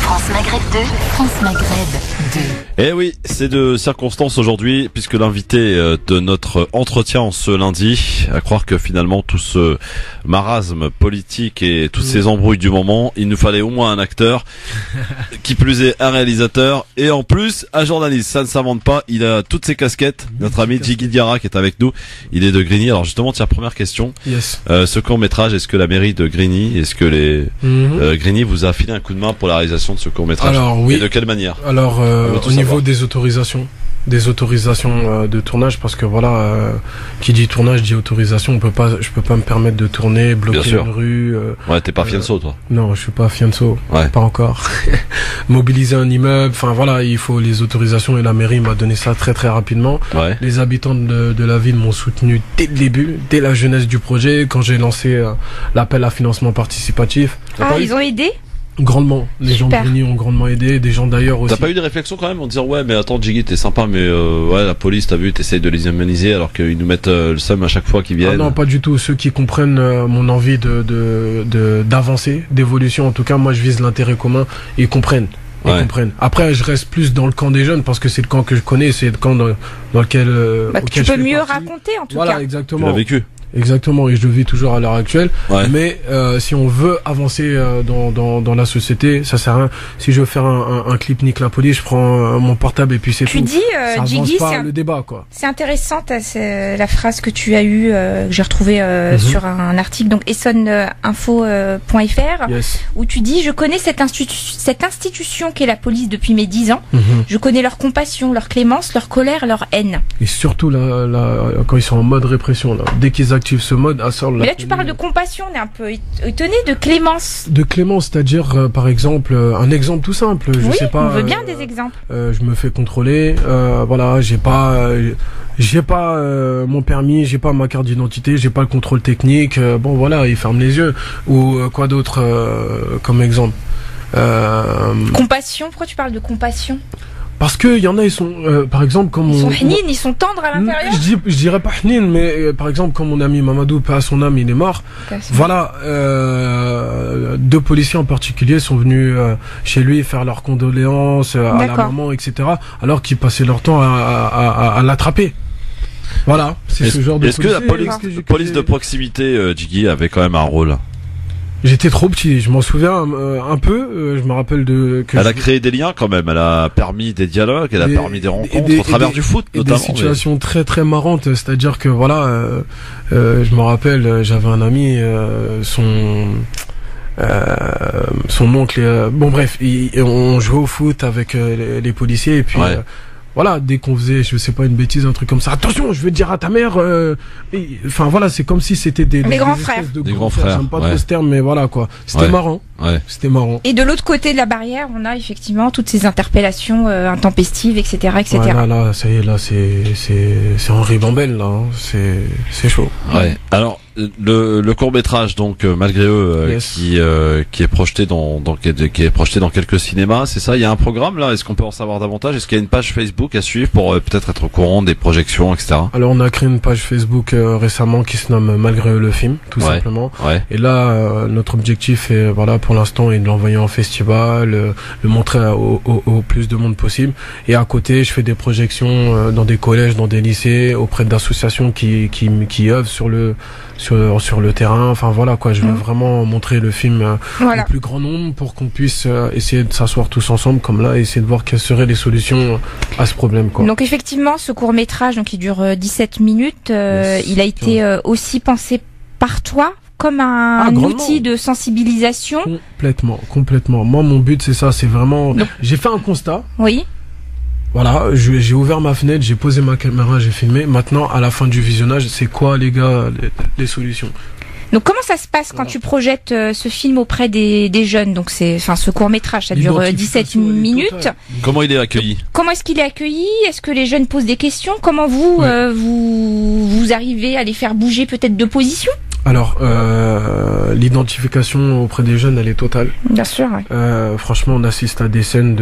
France Maghreb 2, France Maghreb 2. Eh oui, c'est de circonstance aujourd'hui, puisque l'invité de notre entretien en ce lundi, à croire que finalement tout ce marasme politique et toutes ces embrouilles du moment, il nous fallait au moins un acteur, qui plus est un réalisateur, et en plus un journaliste. Ça ne s'invente pas, il a toutes ses casquettes. Notre ami Jiggy Diarra qui est avec nous, il est de Grigny. Alors justement, tiens, première question. Ce court-métrage, est-ce que la mairie de Grigny, est-ce que les Grigny vous a filé un coup de main pour la réalisation de ce court-métrage? Alors oui. Et de quelle manière? Alors au niveau des autorisations de tournage, parce que voilà, qui dit tournage dit autorisation. Je peux pas me permettre de tourner, bloquer une rue. Ouais, t'es pas fianso, toi? Non, je suis pas fianso, pas encore. Mobiliser un immeuble, enfin voilà, il faut les autorisations et la mairie m'a donné ça très très rapidement. Les habitants de la ville m'ont soutenu dès le début, dès la jeunesse du projet, quand j'ai lancé l'appel à financement participatif. Ils ont aidé? Grandement, les gens de Grigny ont grandement aidé, des gens d'ailleurs aussi. T'as pas eu des réflexions quand même en disant ouais mais attends Jiggy t'es sympa mais la police t'as vu t'essayes de les humaniser alors qu'ils nous mettent le seum à chaque fois qu'ils viennent? Non, pas du tout. Ceux qui comprennent mon envie d'avancer, d'évolution, en tout cas moi je vise l'intérêt commun, ils comprennent. Après je reste plus dans le camp des jeunes parce que c'est le camp que je connais, c'est le camp dans lequel tu peux mieux raconter en tout cas. Voilà, exactement. Tu l'as vécu. Exactement, et je le vis toujours à l'heure actuelle. Mais si on veut avancer dans la société, ça sert à rien. Si je veux faire un clip Nique la police, je prends mon portable et puis c'est tout. Tu dis, Jiggy, le débat, quoi. C'est intéressant la phrase que tu as eue, que j'ai retrouvée sur un article, donc essoneinfo.fr, où tu dis: je connais cette institution qu'est la police depuis mes 10 ans. Je connais leur compassion, leur clémence, leur colère, leur haine. Et surtout quand ils sont en mode répression, là, dès qu'ils active ce mode. Mais là, tu parles de compassion, on est un peu étonné, de clémence. De clémence, c'est-à-dire, par exemple, un exemple tout simple. Je sais pas. On veut bien des exemples. Je me fais contrôler. Voilà, j'ai pas mon permis, j'ai pas ma carte d'identité, j'ai pas le contrôle technique. Bon, voilà, ils ferment les yeux. Ou quoi d'autre comme exemple. Compassion. Pourquoi tu parles de compassion? Parce que y en a, ils sont, par exemple, comme ils sont hnines, ils sont tendres à l'intérieur. Je dirais pas hnines, mais par exemple, comme mon ami Mamadou, paix à son âme, il est mort. Voilà, 2 policiers en particulier sont venus chez lui faire leurs condoléances à la maman, etc. Alors qu'ils passaient leur temps à l'attraper. Voilà, c'est ce genre de. Est-ce que la police de proximité, Jiggy, avait quand même un rôle? J'étais trop petit, je m'en souviens un peu, je me rappelle elle a créé des liens quand même, elle a permis des dialogues, elle a permis des rencontres au travers du foot notamment. Des situations très très marrantes, c'est-à-dire que voilà, je me rappelle, j'avais un ami, son oncle, bon bref, on jouait au foot avec les policiers et puis... voilà, dès qu'on faisait, je sais pas, une bêtise, un truc comme ça, attention, je veux dire à ta mère, enfin voilà, c'est comme si c'était des grands frères. Des grands frères. J'aime pas trop ce terme, mais voilà quoi. C'était marrant. C'était marrant. Et de l'autre côté de la barrière, on a effectivement toutes ces interpellations intempestives, etc., etc. Ouais, là, ça y est, là, c'est en ribambelle, là, hein. C'est chaud. Alors, le court-métrage, donc malgré eux, qui est projeté qui est projeté dans quelques cinémas, c'est ça? Il y a un programme là. Est-ce qu'on peut en savoir davantage? Est-ce qu'il y a une page Facebook à suivre pour peut-être être au courant des projections, etc.? Alors on a créé une page Facebook récemment qui se nomme Malgré eux le film, tout simplement. Ouais. Et là, notre objectif est, voilà, pour l'instant, est de l'envoyer en festival, le montrer au plus de monde possible. Et à côté, je fais des projections dans des collèges, dans des lycées, auprès d'associations qui œuvrent sur le terrain. Enfin voilà quoi, je veux vraiment montrer le film au plus grand nombre pour qu'on puisse essayer de s'asseoir tous ensemble comme là et essayer de voir quelles seraient les solutions à ce problème quoi. Donc effectivement, ce court-métrage qui dure 17 minutes, il a été aussi pensé par toi comme un outil de sensibilisation. Complètement. Moi, mon but, c'est ça, c'est vraiment... J'ai fait un constat. Oui. Voilà, j'ai ouvert ma fenêtre, j'ai posé ma caméra, j'ai filmé. Maintenant, à la fin du visionnage, c'est quoi, les gars, les solutions? Donc comment ça se passe quand tu projettes ce film auprès des jeunes? Donc ce court-métrage, ça dure 17 minutes. Comment il est accueilli? Comment est-ce qu'il est accueilli? Est-ce que les jeunes posent des questions? Comment vous arrivez à les faire bouger peut-être de position? Alors, l'identification auprès des jeunes, elle est totale. Bien sûr, ouais. Franchement, on assiste à des scènes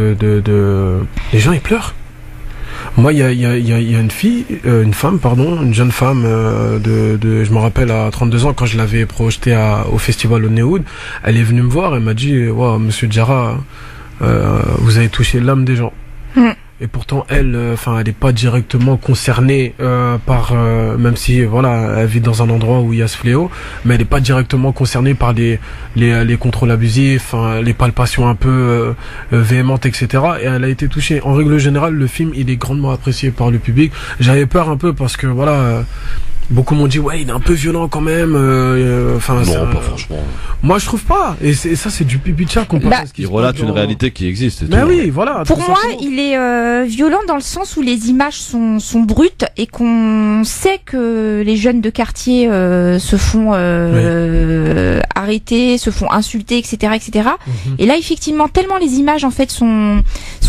les gens, ils pleurent. Moi, il y a une jeune femme je me rappelle à 32 ans quand je l'avais projetée au festival au Néoud, elle est venue me voir et m'a dit, wow, monsieur Djara, vous avez touché l'âme des gens. Et pourtant elle est pas directement concernée par même si voilà, elle vit dans un endroit où il y a ce fléau, mais elle est pas directement concernée par les contrôles abusifs, les palpations un peu véhémentes, etc. Et elle a été touchée. En règle générale, le film il est grandement apprécié par le public. J'avais peur un peu parce que voilà, beaucoup m'ont dit ouais, il est un peu violent quand même. Non, pas franchement. Moi, je trouve pas. Et ça, c'est du pipi de chat qu'on pense à ce qui il relate une réalité qui existe. Mais oui, voilà. Pour moi, il est violent dans le sens où les images sont brutes et qu'on sait que les jeunes de quartier se font arrêter, se font insulter, etc., etc. Et là, effectivement, tellement les images en fait sont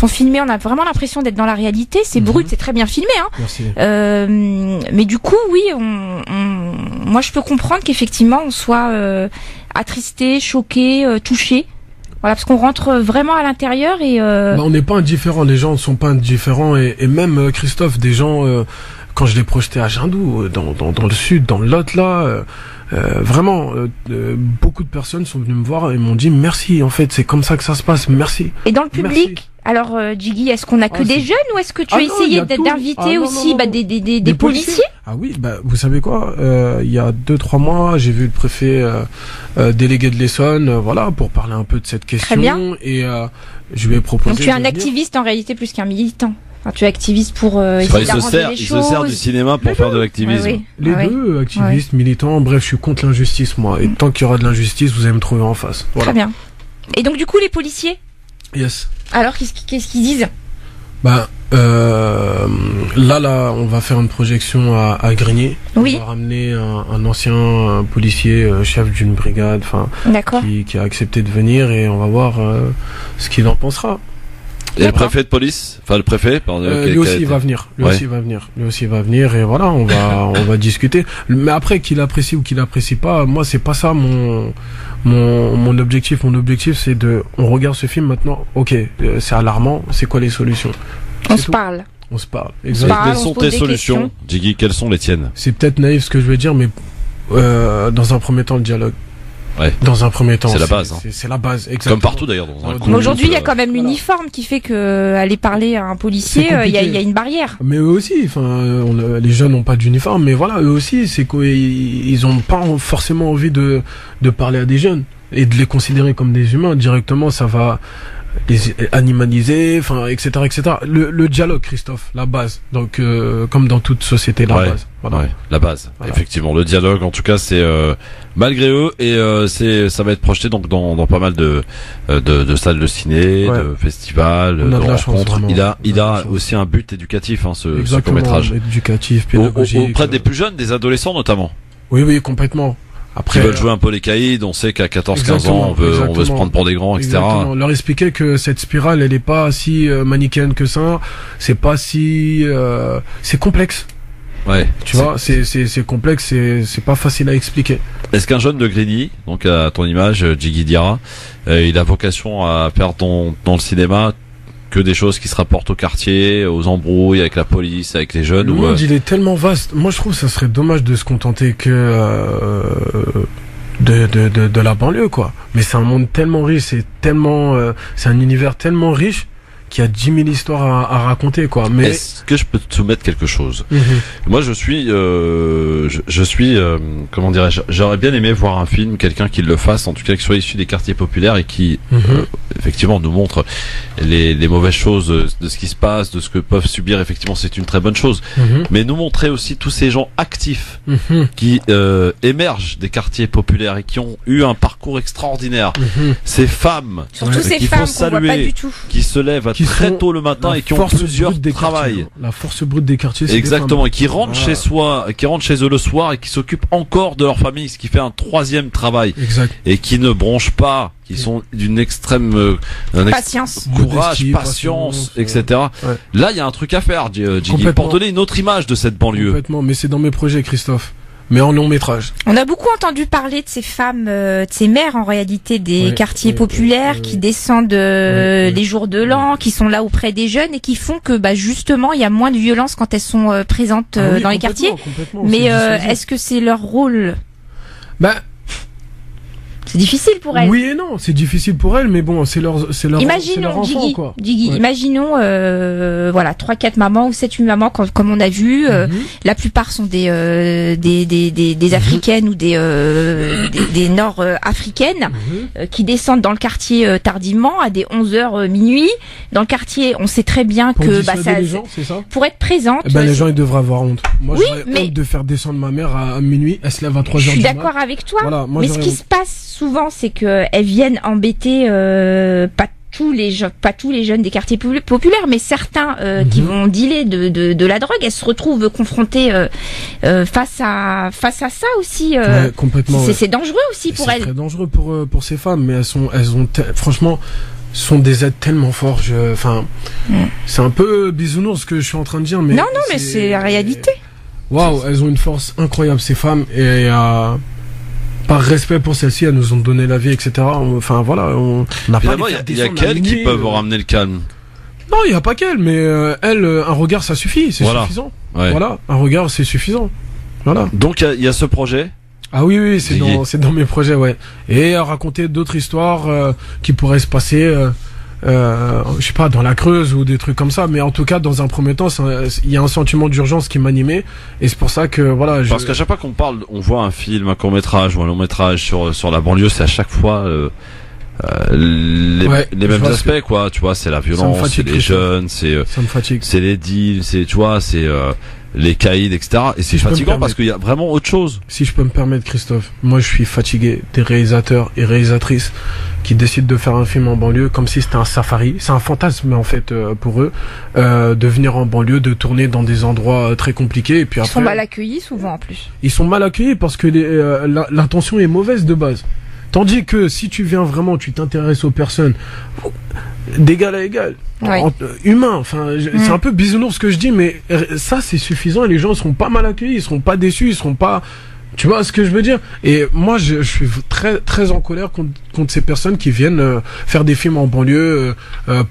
filmées, on a vraiment l'impression d'être dans la réalité. C'est brut, c'est très bien filmé. Merci. Mais du coup, oui, moi je peux comprendre qu'effectivement on soit attristé, choqué, touché. Voilà, parce qu'on rentre vraiment à l'intérieur et on n'est pas indifférents, les gens ne sont pas indifférents et même Christophe, des gens quand je l'ai projeté à Jindou, dans le sud, dans le Lot là, vraiment beaucoup de personnes sont venues me voir et m'ont dit merci, en fait c'est comme ça que ça se passe, merci. Et dans le public, alors Jiggy, est-ce qu'on a que des jeunes ou est-ce que tu as essayé d'inviter aussi des policiers? Ah oui, vous savez quoi, il y a 2-3 mois j'ai vu le préfet délégué de l'Essonne, voilà, pour parler un peu de cette question. Très bien. Et je lui ai proposé. Donc tu es un activiste en réalité plus qu'un militant. Enfin, tu es activiste pour essayer d'arranger les choses. Il se sert du cinéma pour faire de l'activisme. Les deux, activistes, militants, bref, je suis contre l'injustice, moi. Et tant qu'il y aura de l'injustice, vous allez me trouver en face. Voilà. Très bien. Et donc, du coup, les policiers? Yes. Alors, qu'est-ce qu'ils disent? Là, on va faire une projection à Grigny. Oui. On va ramener un ancien policier, chef d'une brigade, qui a accepté de venir et on va voir ce qu'il en pensera. Et le préfet de police, enfin le préfet, pardon, lui aussi il va venir. Lui aussi va venir et voilà, on va discuter. Mais après qu'il apprécie ou qu'il apprécie pas, moi c'est pas ça mon objectif. Mon objectif c'est on regarde ce film maintenant. Ok, c'est alarmant. C'est quoi les solutions? On se parle. Exactement. Quelles sont tes solutions, Jiggy? Quelles sont les tiennes? C'est peut-être naïf ce que je vais dire, mais dans un premier temps le dialogue. Ouais. Dans un premier temps, c'est la base. C'est la base, exactement. Comme partout d'ailleurs. Aujourd'hui, il y a quand même l'uniforme qui fait que aller parler à un policier, il y a une barrière. Mais eux aussi, les jeunes n'ont pas d'uniforme, mais voilà, eux aussi, c'est qu'ils ont pas forcément envie de parler à des jeunes et de les considérer comme des humains directement. Ça va les animaliser, etc., etc. Le dialogue, Christophe, la base. Donc, comme dans toute société, la base. Voilà. Ouais, la base. Voilà. Effectivement, le dialogue, en tout cas, c'est malgré eux et ça va être projeté donc dans pas mal de salles de ciné, de festivals, de rencontres. Il a aussi un but éducatif, ce court-métrage. Éducatif, pédagogique. Auprès des plus jeunes, des adolescents notamment. Oui, complètement. Après, qui veulent jouer un peu les caïds, on sait qu'à 14-15 ans, on veut se prendre pour des grands, etc. Exactement. Leur expliquer que cette spirale, elle est pas si manichéenne que ça, c'est pas si... c'est complexe. Ouais. Tu vois, c'est complexe, c'est pas facile à expliquer. Est-ce qu'un jeune de Grigny, donc à ton image, Djigui Diarra, il a vocation à faire dans le cinéma que des choses qui se rapportent au quartier, aux embrouilles avec la police, avec les jeunes? Le monde, il est tellement vaste. Moi, je trouve que ça serait dommage de se contenter que de la banlieue, quoi. Mais c'est un monde tellement riche, c'est un univers tellement riche qu'il y a 10 000 histoires à raconter, quoi. Mais est-ce que je peux te soumettre quelque chose? Moi, je suis, comment dirais-je, j'aurais bien aimé voir un film, quelqu'un qui le fasse, en tout cas qui soit issu des quartiers populaires et qui, effectivement, nous montre les mauvaises choses de ce qui se passe, de ce que peuvent subir. Effectivement, c'est une très bonne chose. Mais nous montrer aussi tous ces gens actifs qui émergent des quartiers populaires et qui ont eu un parcours extraordinaire. Ces femmes, surtout ces qu'il femmes faut saluer, qui se lèvent très tôt le matin et qui ont plusieurs travails. La force brute des quartiers, c'est exactement, et qui rentrent chez eux le soir et qui s'occupent encore de leur famille, ce qui fait un troisième travail. Exact. Et qui ne bronchent pas, qui sont d'une extrême patience, courage, patience, etc. Ouais. Là, il y a un truc à faire, Djigui, pour donner une autre image de cette banlieue. Complètement, mais c'est dans mes projets, Christophe. Mais en long métrage. On a beaucoup entendu parler de ces femmes, de ces mères en réalité des quartiers populaires qui descendent les jours de l'an, qui sont là auprès des jeunes et qui font que justement il y a moins de violence quand elles sont présentes dans les quartiers. Mais est-ce que c'est leur rôle? C'est difficile pour elles. Oui et non, c'est difficile pour elles, mais bon, c'est leur imaginons, enfant, quoi. Djigui, imaginons, 3-4 mamans ou 7-8 mamans, comme on a vu, la plupart sont des africaines ou des nord-africaines, qui descendent dans le quartier tardivement, à des 11h minuit. Dans le quartier, on sait très bien pour que, les gens, c'est ça? Pour être présente. Les gens, ils devraient avoir honte. Moi, j'aurais honte de faire descendre ma mère à minuit, elle se lève à 3h du matin. Je suis d'accord avec toi. Voilà, mais ce qui se passe souvent, c'est que elles viennent embêter pas tous les jeunes des quartiers populaires, mais certains qui vont dealer de la drogue, elles se retrouvent confrontées face à ça aussi. Complètement. C'est dangereux aussi pour elles. C'est très dangereux pour ces femmes, mais franchement, sont des êtres tellement forts. C'est un peu bisounours ce que je suis en train de dire, mais non, mais c'est la réalité. Waouh, elles ont une force incroyable, ces femmes, et par respect pour celles-ci, elles nous ont donné la vie, etc. Enfin voilà, on n'a pas. Il y a qu'elles qui peuvent ramener le calme. Non, il n'y a pas qu'elles, mais elles, un regard, ça suffit, c'est suffisant. Ouais. Voilà, un regard, c'est suffisant. Voilà. Donc il y a ce projet. Ah oui, c'est dans mes projets, ouais. Et raconter d'autres histoires qui pourraient se passer. Je sais pas, dans la Creuse ou des trucs comme ça, mais en tout cas dans un premier temps il y a un sentiment d'urgence qui m'animait, et c'est pour ça que voilà. Parce qu'à chaque fois qu'on parle, on voit un film, un court-métrage ou un long-métrage sur la banlieue, c'est à chaque fois les mêmes aspects, quoi. Tu vois, c'est la violence, c'est les jeunes, c'est les deals, c'est les caïds, etc. Et c'est fatigant parce qu'il y a vraiment autre chose. Si je peux me permettre, Christophe, moi je suis fatigué des réalisateurs et réalisatrices qui décident de faire un film en banlieue comme si c'était un safari. C'est un fantasme en fait pour eux de venir en banlieue, de tourner dans des endroits très compliqués. Et puis après, ils sont mal accueillis souvent en plus. Ils sont mal accueillis parce que l'intention est mauvaise de base. Tandis que si tu viens vraiment, tu t'intéresses aux personnes d'égal à égal, humain, enfin, c'est un peu bisounours ce que je dis, mais ça c'est suffisant et les gens seront pas mal accueillis, ils seront pas déçus, ils seront pas, tu vois ce que je veux dire. Et moi je suis très très en colère contre ces personnes qui viennent faire des films en banlieue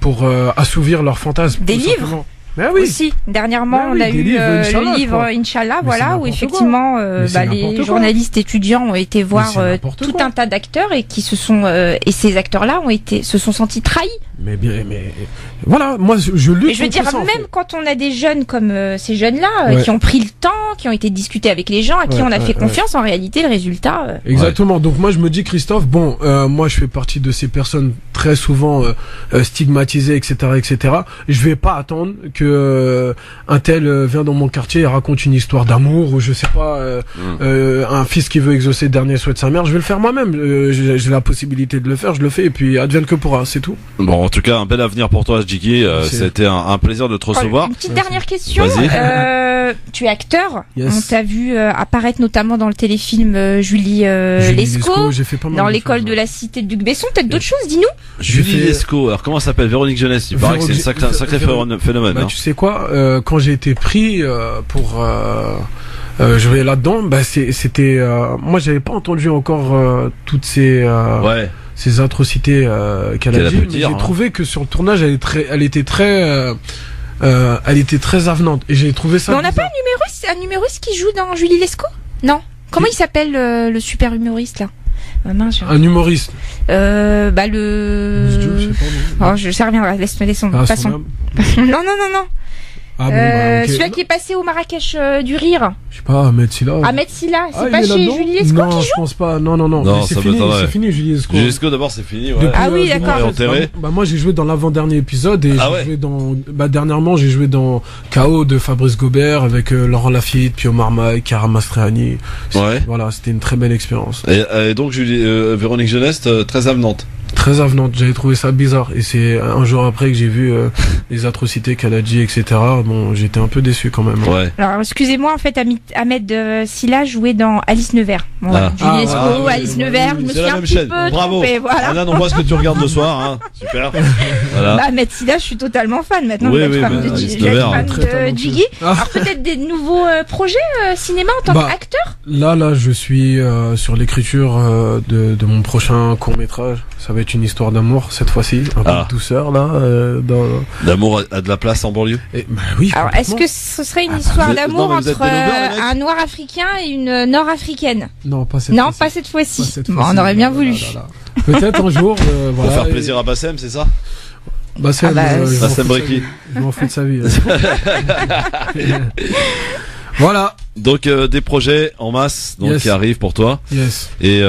pour assouvir leurs fantasmes. Des livres. Oui. Aussi, dernièrement, on a eu le livre Inch'Allah, voilà, où effectivement les journalistes étudiants ont été voir tout un tas d'acteurs et qui se sont et ces acteurs-là se sont sentis trahis. Mais voilà, moi je lutte. Et je veux dire, même quand on a des jeunes comme ces jeunes-là qui ont pris le temps, qui ont été discutés avec les gens, à qui on a fait confiance, en réalité, le résultat. Exactement. Donc moi je me dis, Christophe, bon, moi je fais partie de ces personnes très souvent stigmatisées, etc., etc. Je vais pas attendre que un tel vient dans mon quartier et raconte une histoire d'amour ou je sais pas, un fils qui veut exaucer le dernier souhait de sa mère. Je vais le faire moi-même. J'ai la possibilité de le faire, je le fais et puis advienne que pourra, c'est tout. Bon, en tout cas, un bel avenir pour toi, Djigui. C'était un plaisir de te recevoir. Une petite dernière question. Tu es acteur. On t'a vu apparaître notamment dans le téléfilm Julie Lescaut, dans l'école de la cité de Luc Besson. Peut-être d'autres choses, dis-nous. Julie Lescaut. Alors comment ça s'appelle? Véronique Jeunesse. Il paraît que c'est un sacré phénomène. tu sais quoi, quand j'ai été pris pour jouer là-dedans, bah c'était moi j'avais pas entendu encore toutes ces ces atrocités qu'elle a dit, mais j'ai trouvé que sur le tournage elle était très avenante et j'ai trouvé ça. Mais on n'a pas un humoriste qui joue dans Julie Lescaut? Non. Comment il s'appelle le super humoriste là? Un humoriste. Je ça reviendra. Laisse-moi. Passons. Non. Celui-là qui est passé au Marrakech du rire. Je sais pas, Ahmed Silla. C'est pas chez Julie Lescaut qui joue? Non, je pense pas. Non, c'est fini, Julie Lescaut. Julie Lescaut, d'abord, c'est fini. Ouais. Ah oui, d'accord. Moi, j'ai joué dans l'avant-dernier épisode et j'ai joué dans. Dernièrement, j'ai joué dans KO de Fabrice Gobert avec Laurent Lafitte, Pio Marmaille, Cara Mastroianni. Voilà, c'était une très belle expérience. Et donc, Véronique Jeunesse, très avenante. Très avenante, j'avais trouvé ça bizarre et c'est un jour après que j'ai vu les atrocités qu'elle a dit, etc. Bon, j'étais un peu déçu quand même. Alors excusez-moi, en fait, Ahmed Silla jouait dans Alice Nevers. Julie Lescaut, Alice Nevers, je me suis un petit peu trompée. Voilà. Anna, on voit ce que tu regardes le soir, hein. Super. Voilà. Ahmed Silla, je suis totalement fan maintenant. Oui, fan de Jiggy. Alors peut-être des nouveaux projets cinéma en tant qu'acteur. Là, je suis sur l'écriture de mon prochain court-métrage. Ça va être une histoire d'amour cette fois-ci, un peu de douceur là. D'amour à de la place en banlieue. Oui. Alors, est-ce que ce serait une histoire d'amour entre un noir africain et une nord-africaine? Non, pas cette fois-ci. Pas cette fois-ci. On aurait bien voulu. Peut-être un jour. Pour faire plaisir à Bassem, c'est ça? Bassem Bricky. Je m'en fous de sa vie. Voilà. Donc des projets en masse qui arrivent pour toi. Yes. Et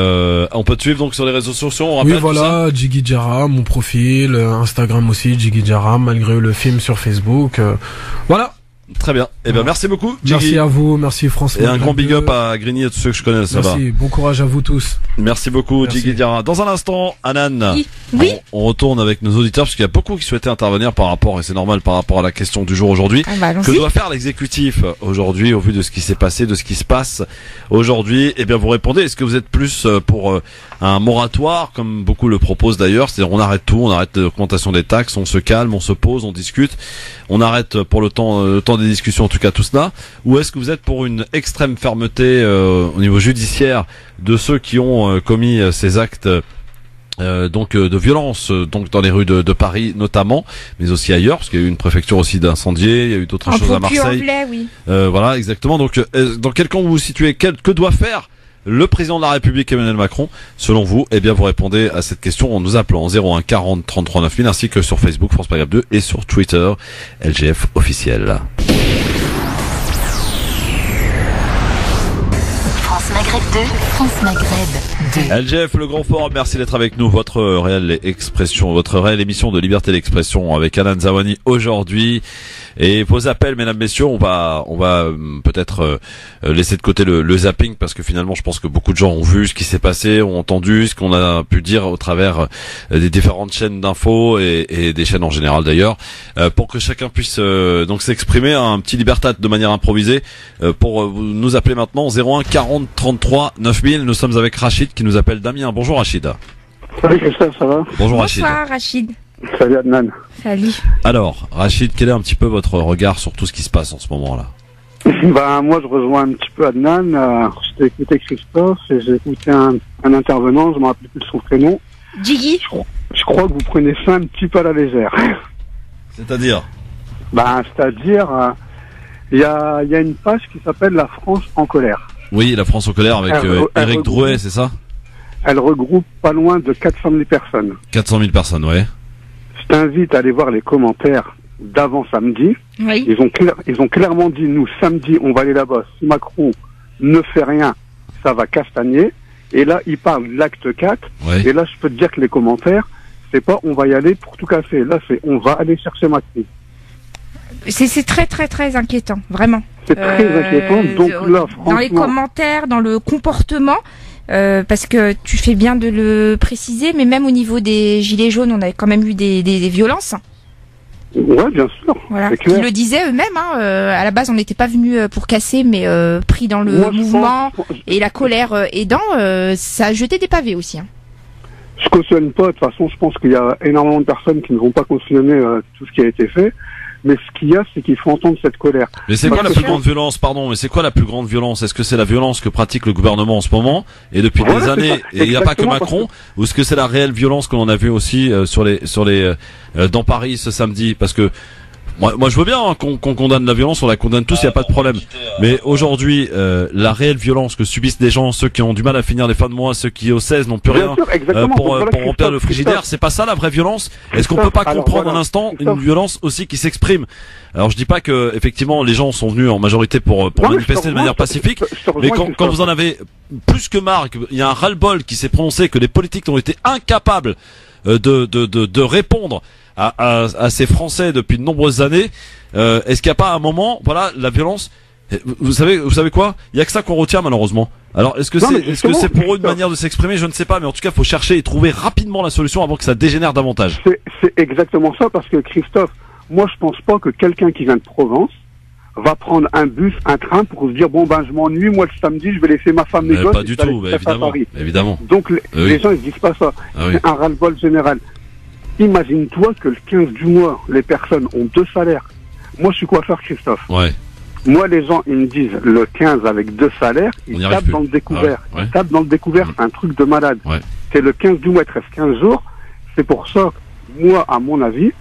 on peut te suivre donc sur les réseaux sociaux. On rappelle Jiggy Jara, mon profil, Instagram aussi, Jiggy Jara, malgré le film sur Facebook. Voilà. Très bien. Merci beaucoup, Jiggy. Merci à vous, merci François. Et un grand big up à Grigny et tous ceux que je connais, ça va. Merci, bon courage à vous tous. Merci beaucoup, Jiggy Jara. Dans un instant, Anan. Oui. On retourne avec nos auditeurs parce qu'il y a beaucoup qui souhaitaient intervenir par rapport, et c'est normal par rapport à la question du jour aujourd'hui. Que doit faire l'exécutif aujourd'hui au vu de ce qui s'est passé, de ce qui se passe aujourd'hui? Eh bien, vous répondez. Est-ce que vous êtes plus pour un moratoire, comme beaucoup le proposent d'ailleurs? C'est-à-dire, on arrête tout, on arrête l'augmentation des taxes, on se calme, on se pose, on discute, on arrête pour le temps des discussions, en tout cas tout cela. Ou est-ce que vous êtes pour une extrême fermeté au niveau judiciaire de ceux qui ont commis ces actes de violence, donc dans les rues de Paris notamment, mais aussi ailleurs, parce qu'il y a eu une préfecture aussi d'incendiés, il y a eu d'autres choses à Marseille. Voilà, exactement. Donc, dans quel camp vous vous situez? Que doit faire le président de la République Emmanuel Macron, selon vous? Eh bien, vous répondez à cette question en nous appelant 01 40 33 9000, ainsi que sur Facebook France Maghreb 2 et sur Twitter LGF officiel. France Maghreb 2, France Maghreb 2. LGF, le grand forum, merci d'être avec nous. Votre réelle émission de liberté d'expression avec Anan Zawani aujourd'hui. Et vos appels, mesdames, messieurs, on va peut-être laisser de côté le zapping, parce que finalement, je pense que beaucoup de gens ont vu ce qui s'est passé, ont entendu ce qu'on a pu dire au travers des différentes chaînes d'infos et des chaînes en général d'ailleurs, pour que chacun puisse donc s'exprimer, un petit libertat de manière improvisée, pour nous appeler maintenant 01 40 33 9000. Nous sommes avec Rachid qui nous appelle d'Amiens. Bonjour Rachid. Salut Christophe, ça va? Bonjour Rachid. Bonsoir Rachid. Salut Adnan. Salut. Alors, Rachid, quel est un petit peu votre regard sur tout ce qui se passe en ce moment-là? Moi, je rejoins un petit peu Adnan. J'ai écouté Christophe et j'ai écouté un intervenant, je me rappelle plus de son prénom. Jiggy. Je crois que vous prenez ça un petit peu à la légère. C'est-à-dire? C'est-à-dire, il y a une page qui s'appelle La France en colère. Oui, La France en colère avec Éric Drouet, c'est ça? Elle regroupe pas loin de 400 000 personnes. 400 000 personnes, ouais. Je t'invite à aller voir les commentaires d'avant samedi. Oui. Ils ont clairement dit, nous, samedi, on va aller là-bas. Si Macron ne fait rien, ça va castagner. Et là, il parle de l'acte 4. Ouais. Et là, je peux te dire que les commentaires, c'est pas on va y aller pour tout casser. Là, c'est on va aller chercher Macron. C'est très très très inquiétant, vraiment. C'est très inquiétant. Donc là, franchement, dans les commentaires, dans le comportement, parce que tu fais bien de le préciser, mais même au niveau des gilets jaunes, on a quand même eu des violences. Ouais, bien sûr. Voilà. Ils le disaient eux-mêmes. À la base, on n'était pas venus pour casser, mais pris dans le mouvement et la colère aidant, ça a jeté des pavés aussi. Je cautionne pas. De toute façon, je pense qu'il y a énormément de personnes qui ne vont pas cautionner tout ce qui a été fait. Mais ce qu'il y a, c'est qu'il faut entendre cette colère. Mais c'est quoi la plus grande violence, pardon, mais c'est quoi la plus grande violence? Est-ce que c'est la violence que pratique le gouvernement en ce moment, et depuis des années, et il n'y a pas que Macron, ou est-ce que c'est la réelle violence que l'on a vue aussi dans Paris ce samedi? Parce que moi je veux bien qu'on condamne la violence, on la condamne tous, il n'y a pas de problème. Mais aujourd'hui, la réelle violence que subissent des gens, ceux qui ont du mal à finir les fins de mois, ceux qui au 16 n'ont plus rien pour remplir le frigidaire, c'est pas ça la vraie violence? Est-ce qu'on peut pas comprendre un instant une violence aussi qui s'exprime? Alors je dis pas que effectivement les gens sont venus en majorité pour manifester de manière pacifique, mais quand vous en avez plus que marre, il y a un ras-le-bol qui s'est prononcé, que les politiques ont été incapables de répondre à ces Français depuis de nombreuses années, est-ce qu'il n'y a pas un moment, voilà, la violence, vous savez quoi, il y a que ça qu'on retient malheureusement. Alors est-ce que c'est pour eux une manière de s'exprimer, je ne sais pas, mais en tout cas il faut chercher et trouver rapidement la solution avant que ça dégénère davantage. C'est exactement ça, parce que Christophe, moi je pense pas que quelqu'un qui vient de Provence va prendre un bus, un train pour se dire bon ben je m'ennuie, moi le samedi je vais laisser ma femme, mes gosses. Pas du tout, évidemment. Donc les gens ils disent pas ça. C'est un ras-le-bol général. Imagine-toi que le 15 du mois, les personnes ont 2 salaires. Moi, je suis coiffeur, Christophe. Ouais. Moi, les gens, ils me disent le 15 avec 2 salaires, ils tapent dans le découvert. Ils tapent dans le découvert, c'est un truc de malade. C'est le 15 du mois, il te reste 15 jours. C'est pour ça, moi, à mon avis,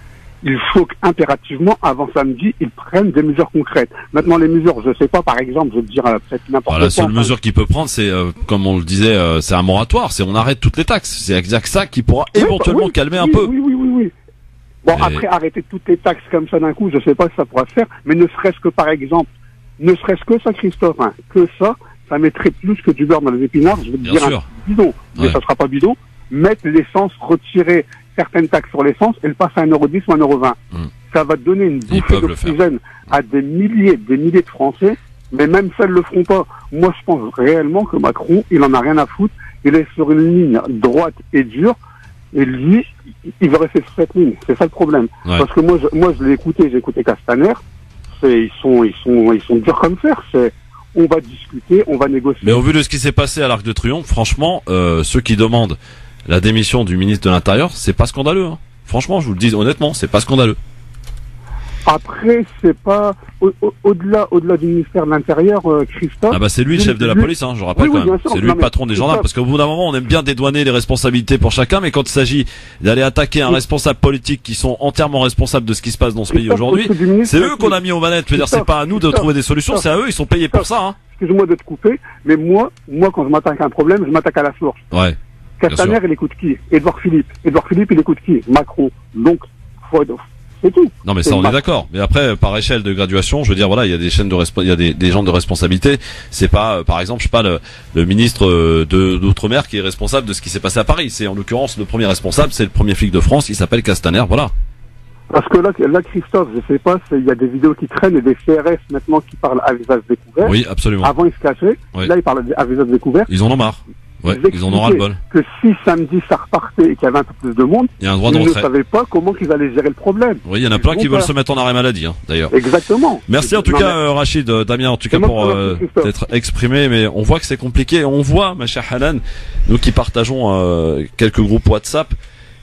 il faut qu'impérativement, avant samedi, ils prennent des mesures concrètes. Maintenant, les mesures, je sais pas, par exemple, je vais te dire peut-être n'importe quoi. La seule mesure qu'il peut prendre, c'est, comme on le disait, c'est un moratoire, c'est on arrête toutes les taxes. C'est exact ça qui pourra éventuellement calmer un peu. Oui. Bon, après, arrêter toutes les taxes comme ça d'un coup, je sais pas si ça pourra se faire, mais ne serait-ce que, par exemple, ne serait-ce que ça, Christophe, que ça mettrait plus que du beurre dans les épinards, je vais te dire un bidon, mais ça sera pas bidon, mettre l'essence, retirer certaines taxes sur l'essence et le passer à 1,10 € ou 1,20 €. Ça va donner une bouffée d'oxygène à des milliers de Français, mais même ça ne le feront pas. Moi, je pense réellement que Macron, il en a rien à foutre. Il est sur une ligne droite et dure, et lui, il va rester sur cette ligne. C'est ça le problème. Parce que moi, je l'ai écouté, j'ai écouté Castaner. Ils sont durs comme fer. On va discuter, on va négocier. Mais au vu de ce qui s'est passé à l'Arc de Triomphe, franchement, ceux qui demandent la démission du ministre de l'Intérieur, c'est pas scandaleux. Franchement, je vous le dis honnêtement, c'est pas scandaleux. Après, c'est pas au-delà du ministère de l'Intérieur, Christophe. Ah bah c'est lui le chef de la police, je rappelle quand même. C'est lui le patron des gendarmes, parce qu'au bout d'un moment, on aime bien dédouaner les responsabilités pour chacun, mais quand il s'agit d'aller attaquer un responsable politique qui sont entièrement responsables de ce qui se passe dans ce pays aujourd'hui, c'est eux qu'on a mis aux manettes. Je veux dire, c'est pas à nous de trouver des solutions, c'est à eux, ils sont payés pour ça. Excuse-moi de te couper, mais moi, quand je m'attaque à un problème, je m'attaque à la source. Ouais. Castaner, il écoute qui? Édouard Philippe, il écoute qui? Macron. Donc, c'est tout. Non mais ça on est d'accord. Mais après par échelle de graduation, je veux dire voilà, il y a des chaînes il y a des gens de responsabilité. C'est pas par exemple, je sais pas le ministre d'outre-mer qui est responsable de ce qui s'est passé à Paris. C'est en l'occurrence le premier responsable, c'est le premier flic de France, il s'appelle Castaner, voilà. Parce que là Christophe, je sais pas, il y a des vidéos qui traînent et des CRS maintenant qui parlent à visage découvert. Oui, absolument. Avant ils se cachaient. Là ils parlent à visage découvert. Ils en ont marre. Ouais, ils en auront le bol. Que si samedi ça repartait et qu'il y avait un peu plus de monde, il y a un droit de retrait. Ils ne savaient pas comment qu'ils allaient gérer le problème. Oui, il y en a plein qui veulent se mettre en arrêt maladie, d'ailleurs. Exactement. Merci en tout cas, Rachid, Damien, en tout cas pour t'être exprimé, mais on voit que c'est compliqué. On voit, ma chère Hanan, nous qui partageons quelques groupes WhatsApp,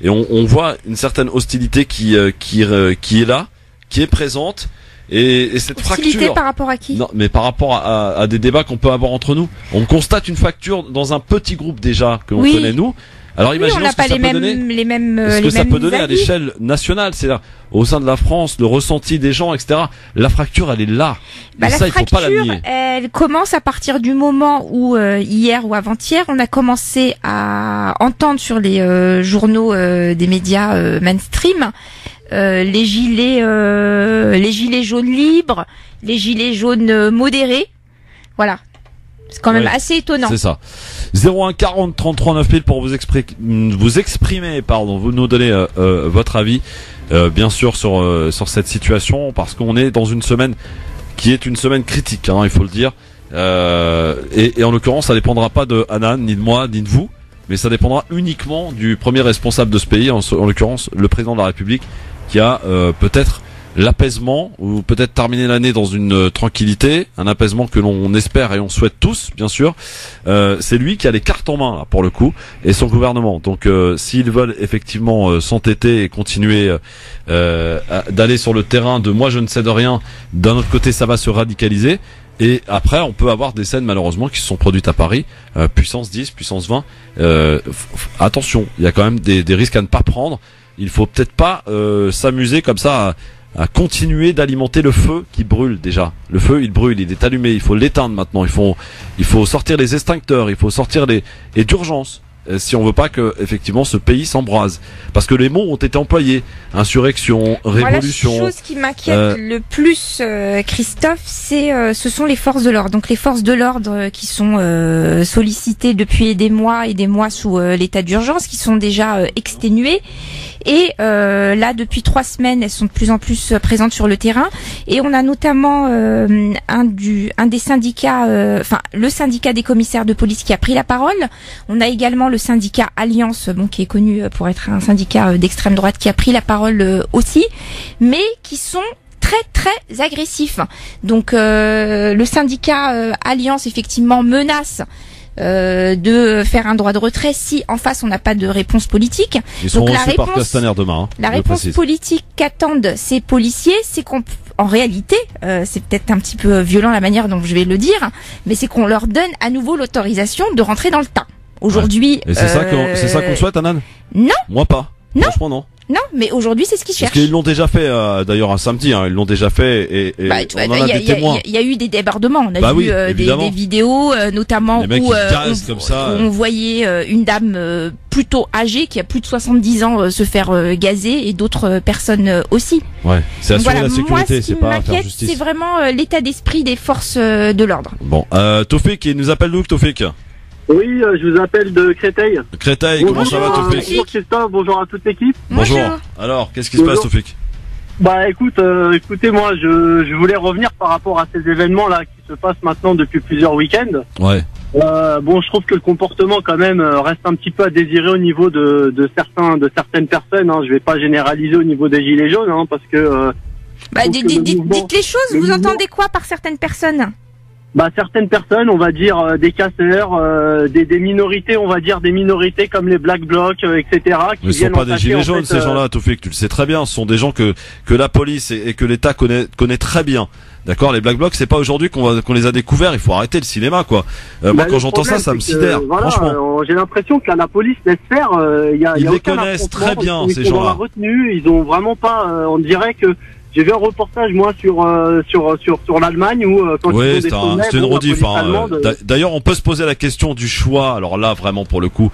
et on voit une certaine hostilité qui est là, qui est présente. Et cette fracture par rapport à qui? Non, mais par rapport à des débats qu'on peut avoir entre nous. On constate une fracture dans un petit groupe déjà que l'on connaît nous. Alors imaginons ce que ça peut donner. Ce que ça peut donner à l'échelle nationale, c'est-à-dire au sein de la France, le ressenti des gens, etc. La fracture, elle est là. Et ça, il faut pas la nier. Elle commence à partir du moment où hier ou avant-hier, on a commencé à entendre sur les journaux des médias mainstream. Les gilets jaunes libres, les gilets jaunes modérés, voilà. C'est quand même assez étonnant. C'est ça. 01 40 33 9000 pour vous exprimer, vous nous donnez votre avis, bien sûr sur cette situation, parce qu'on est dans une semaine qui est une semaine critique, il faut le dire. Et en l'occurrence, ça dépendra pas de Hanan, ni de moi, ni de vous, mais ça dépendra uniquement du premier responsable de ce pays, en l'occurrence le président de la République, qui a peut-être l'apaisement, ou peut-être terminer l'année dans une tranquillité, un apaisement que l'on espère et on souhaite tous, bien sûr. C'est lui qui a les cartes en main là, pour le coup, et son gouvernement. Donc s'ils veulent effectivement s'entêter et continuer d'aller sur le terrain de moi je ne cède rien, d'un autre côté ça va se radicaliser. Et après, on peut avoir des scènes malheureusement qui se sont produites à Paris, puissance 10, puissance 20. Attention, il y a quand même des risques à ne pas prendre. Il faut peut-être pas s'amuser comme ça à continuer d'alimenter le feu qui brûle déjà. Le feu, il brûle, il est allumé. Il faut l'éteindre maintenant. Il faut sortir les extincteurs. Il faut sortir et d'urgence. Si on veut pas que effectivement ce pays s'embrase, parce que les mots ont été employés, insurrection, révolution. La chose qui m'inquiète le plus, Christophe, ce sont les forces de l'ordre. Donc les forces de l'ordre qui sont sollicitées depuis des mois sous l'état d'urgence, qui sont déjà exténuées. Et là, depuis 3 semaines, elles sont de plus en plus présentes sur le terrain. Et on a notamment un des syndicats, le syndicat des commissaires de police qui a pris la parole. On a également le syndicat Alliance, qui est connu pour être un syndicat d'extrême droite, qui a pris la parole aussi, mais qui sont très très agressifs. Donc le syndicat Alliance effectivement menace de faire un droit de retrait si en face on n'a pas de réponse politique. Ils seront reçus par Castaner demain. La réponse politique qu'attendent ces policiers, c'est en réalité, c'est peut-être un petit peu violent la manière dont je vais le dire, mais c'est qu'on leur donne à nouveau l'autorisation de rentrer dans le tas. Aujourd'hui. Et c'est ça qu'on souhaite, Anan? Non. Moi pas. Non. Franchement non. Non, mais aujourd'hui c'est ce qu'ils cherchent. Parce qu'ils l'ont déjà fait, d'ailleurs un samedi, ils l'ont déjà fait et on en a des témoins. Il y a eu des débordements, on a vu des vidéos, notamment où on voyait une dame plutôt âgée qui a plus de 70 ans se faire gazer et d'autres personnes aussi. Ouais, c'est assurer la sécurité, c'est pas faire justice. C'est vraiment l'état d'esprit des forces de l'ordre. Bon, Tofik, il nous appelle d'où, Tofik? Oui, je vous appelle de Créteil. Créteil, comment ça va, Tofik? Bonjour Christophe, bonjour à toute l'équipe. Bonjour. Alors, qu'est-ce qui se passe, Tofik? Bah écoutez, moi je voulais revenir par rapport à ces événements là qui se passent maintenant depuis plusieurs week-ends. Ouais. Je trouve que le comportement quand même reste un petit peu à désirer au niveau de certaines personnes. Je vais pas généraliser au niveau des gilets jaunes, parce que. Dites les choses. Vous entendez quoi par certaines personnes? Certaines personnes, on va dire des casseurs, des minorités, on va dire des minorités comme les Black Blocs, etc. Ils ne sont pas des gilets jaunes, ces gens-là, Tofik, tu le sais très bien. Ce sont des gens que la police et que l'État connaît très bien. D'accord, les Black Blocs, c'est pas aujourd'hui qu'on les a découverts. Il faut arrêter le cinéma, quoi. Moi, quand j'entends ça me sidère. Franchement, j'ai l'impression que la police laisse faire. Ils les connaissent très bien, ces gens-là. Ils ont vraiment pas. On dirait que. J'ai vu un reportage moi sur l'Allemagne où quand oui, c'était une rediff. D'ailleurs, on peut se poser la question du choix. Alors là, vraiment pour le coup,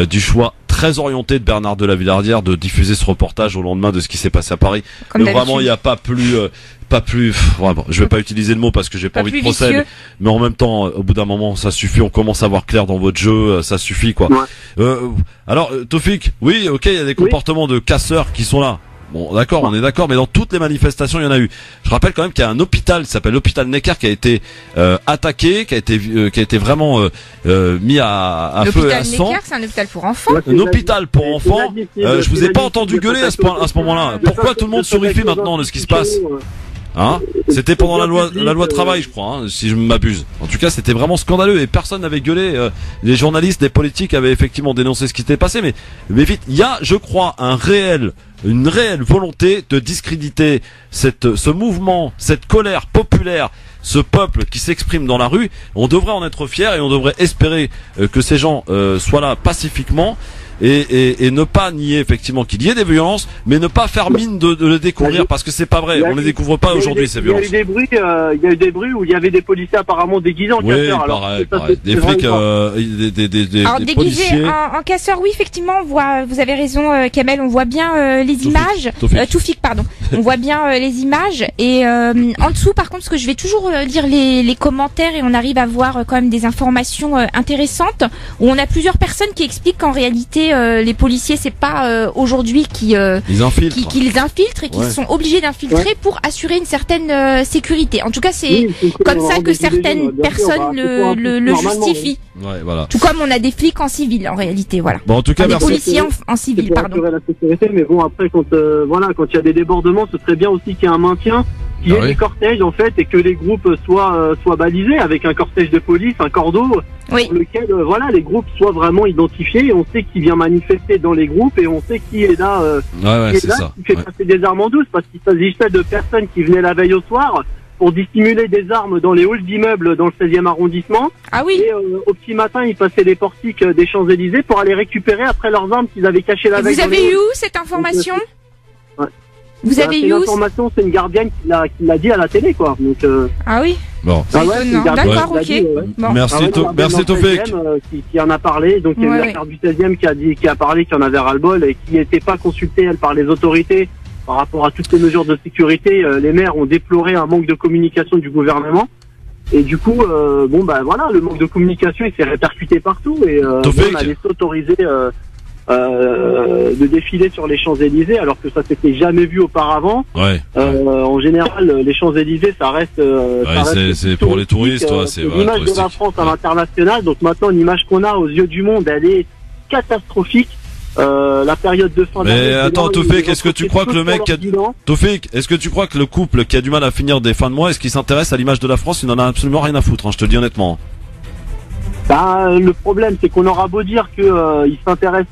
du choix très orienté de Bernard de la Villardière de diffuser ce reportage au lendemain de ce qui s'est passé à Paris. Vraiment, il n'y a pas plus. Vraiment, je vais pas utiliser le mot parce que j'ai pas envie de procès, mais en même temps, au bout d'un moment, ça suffit. On commence à voir clair dans votre jeu, ça suffit, quoi. Ouais. Alors, Tofik, oui, ok, il y a des comportements de casseurs qui sont là. Bon, d'accord, on est d'accord, mais dans toutes les manifestations, il y en a eu. Je rappelle quand même qu'il y a un hôpital qui s'appelle l'hôpital Necker qui a été attaqué, qui a été vraiment mis à feu et à sang. Necker, c'est un hôpital pour enfants. Un hôpital pour enfants. Je vous ai pas entendu gueuler à ce moment-là. Pourquoi tout le monde sourifie maintenant de ce qui se passe? C'était pendant la loi travail, je crois, si je m'abuse. En tout cas, c'était vraiment scandaleux et personne n'avait gueulé. Les journalistes, les politiques avaient effectivement dénoncé ce qui s'était passé, mais vite, il y a, je crois, une réelle volonté de discréditer ce mouvement, cette colère populaire, ce peuple qui s'exprime dans la rue. On devrait en être fiers et on devrait espérer que ces gens soient là pacifiquement. Et ne pas nier effectivement qu'il y ait des violences, mais ne pas faire mine de le découvrir parce que c'est pas vrai. On les découvre pas aujourd'hui ces violences. Il y a eu des bruits où il y avait des policiers apparemment déguisés en casseurs. Pareil. Des flics, des policiers en casseurs. Oui, effectivement, vous avez raison, Kamel. On voit bien les images. Toufik, pardon. On voit bien les images et en dessous, par contre, parce que je vais toujours lire les commentaires et on arrive à voir quand même des informations intéressantes où on a plusieurs personnes qui expliquent qu'en réalité les policiers, c'est pas aujourd'hui qu'ils infiltrent et qu'ils sont obligés d'infiltrer pour assurer une certaine sécurité. En tout cas, c'est comme ça que certaines personnes le justifient. Ouais, voilà. Tout comme on a des flics en civil, en réalité, voilà. Bon, en tout cas, des policiers en civil, pour pardon. assurer la sécurité, mais bon, après, quand il y a des débordements, ce serait bien aussi qu'il y ait un maintien, qu'il y ait des cortèges, en fait, et que les groupes soient balisés avec un cortège de police, un cordeau, sur lequel, les groupes soient vraiment identifiés, et on sait qui vient manifester dans les groupes, et on sait qui est là, qui fait passer des armes en douce, parce qu'il s'agissait de personnes qui venaient la veille au soir, pour dissimuler des armes dans les halls d'immeubles dans le 16e arrondissement. Ah oui. Et au petit matin, ils passaient les portiques des Champs-Élysées pour aller récupérer après leurs armes qu'ils avaient cachées la veille. Vous avez eu où cette information? Vous avez eu où l'information? C'est une gardienne qui l'a dit à la télé, quoi. Donc, ah oui. Bon. D'accord, ok. Bon. Merci Tofik. Qui en a parlé. Donc il y a eu l'affaire du 16e qui a parlé, qui en avait ras-le-bol et qui n'était pas consultée par les autorités. Par rapport à toutes les mesures de sécurité, les maires ont déploré un manque de communication du gouvernement. Et du coup, le manque de communication, il s'est répercuté partout. Et on a laissé autoriser de défiler sur les Champs-Élysées, alors que ça s'était jamais vu auparavant. En général, les Champs-Élysées, ça reste... c'est pour les touristes. C'est l'image de la France à l'international. Donc maintenant, l'image qu'on a aux yeux du monde, elle est catastrophique. La période de fin d'année. Mais attends, Tofik, est-ce que tu crois que le mec Tofik, est-ce que tu crois que le couple qui a du mal à finir des fins de mois, est-ce qu'il s'intéresse à l'image de la France? Il n'en a absolument rien à foutre, je te le dis honnêtement. Le problème, c'est qu'on aura beau dire que il s'intéresse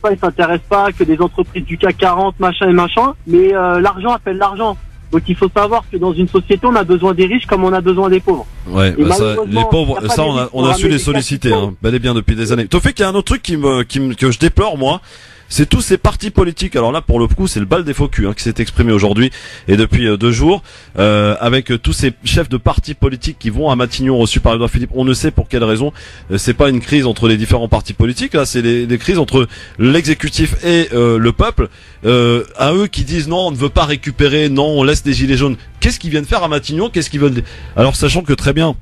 pas, que des entreprises du CAC 40, machin, mais l'argent appelle l'argent. Donc il faut savoir que dans une société, on a besoin des riches comme on a besoin des pauvres. Ouais, les pauvres, ça on a su les solliciter, bel et bien depuis des années. Tofik, il y a un autre truc que je déplore, moi. C'est tous ces partis politiques. Alors là, pour le coup, c'est le bal des faux culs qui s'est exprimé aujourd'hui et depuis 2 jours, avec tous ces chefs de partis politiques qui vont à Matignon reçus par Édouard Philippe. On ne sait pour quelle raison. C'est pas une crise entre les différents partis politiques. Là, c'est des crises entre l'exécutif et le peuple. À eux qui disent non, on ne veut pas récupérer, non, on laisse des gilets jaunes. Qu'est-ce qu'ils viennent faire à Matignon? Qu'est-ce qu'ils veulent? Alors, sachant que très bien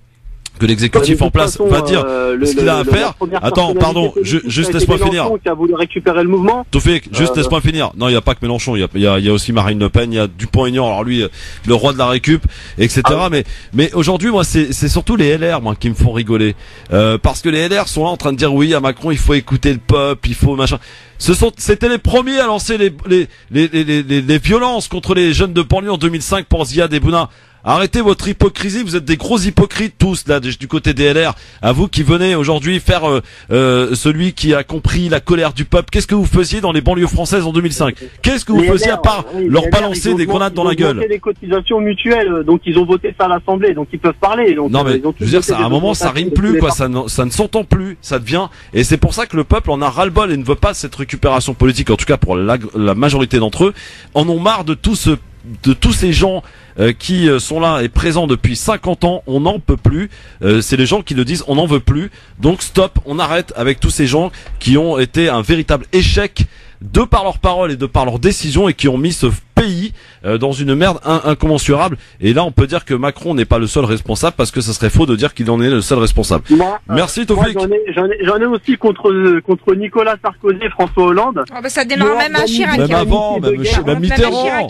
que l'exécutif en place va dire ce qu'il a à faire. Attends, pardon, juste laisse-moi finir. Qui a voulu récupérer le mouvement. Tofik, juste laisse-moi finir. Non, il y a pas que Mélenchon, il y a aussi Marine Le Pen, il y a Dupont-Aignan, alors lui, le roi de la récup, etc. Mais aujourd'hui, moi, c'est surtout les LR, moi, qui me font rigoler, parce que les LR sont là en train de dire oui à Macron, il faut écouter le peuple, il faut machin. C'était les premiers à lancer les violences contre les jeunes de banlieue en 2005 pour Ziad et Bouna. Arrêtez votre hypocrisie, vous êtes des gros hypocrites tous là du côté des LR. À vous qui venez aujourd'hui faire celui qui a compris la colère du peuple. Qu'est-ce que vous faisiez dans les banlieues françaises en 2005? Qu'est-ce que vous faisiez à part leur balancer des grenades dans la gueule? Ils ont des cotisations mutuelles, donc ils ont voté ça à l'Assemblée, donc ils peuvent parler. Donc, non mais je veux dire, à un moment ça rime plus quoi, ça ne s'entend plus, ça devient. Et c'est pour ça que le peuple en a ras-le-bol et ne veut pas cette récupération politique. En tout cas pour la majorité d'entre eux, en ont marre de tous ces gens qui sont là et présents depuis 50 ans, on n'en peut plus. C'est les gens qui le disent, on n'en veut plus. Donc stop, on arrête avec tous ces gens qui ont été un véritable échec de par leurs paroles et de par leurs décisions et qui ont mis ce pays dans une merde incommensurable. Et là, on peut dire que Macron n'est pas le seul responsable parce que ça serait faux de dire qu'il en est le seul responsable. Merci Tofik. J'en ai aussi contre Nicolas Sarkozy et François Hollande. Oh bah ça démarre même à Chirac. Même avant, même Mitterrand.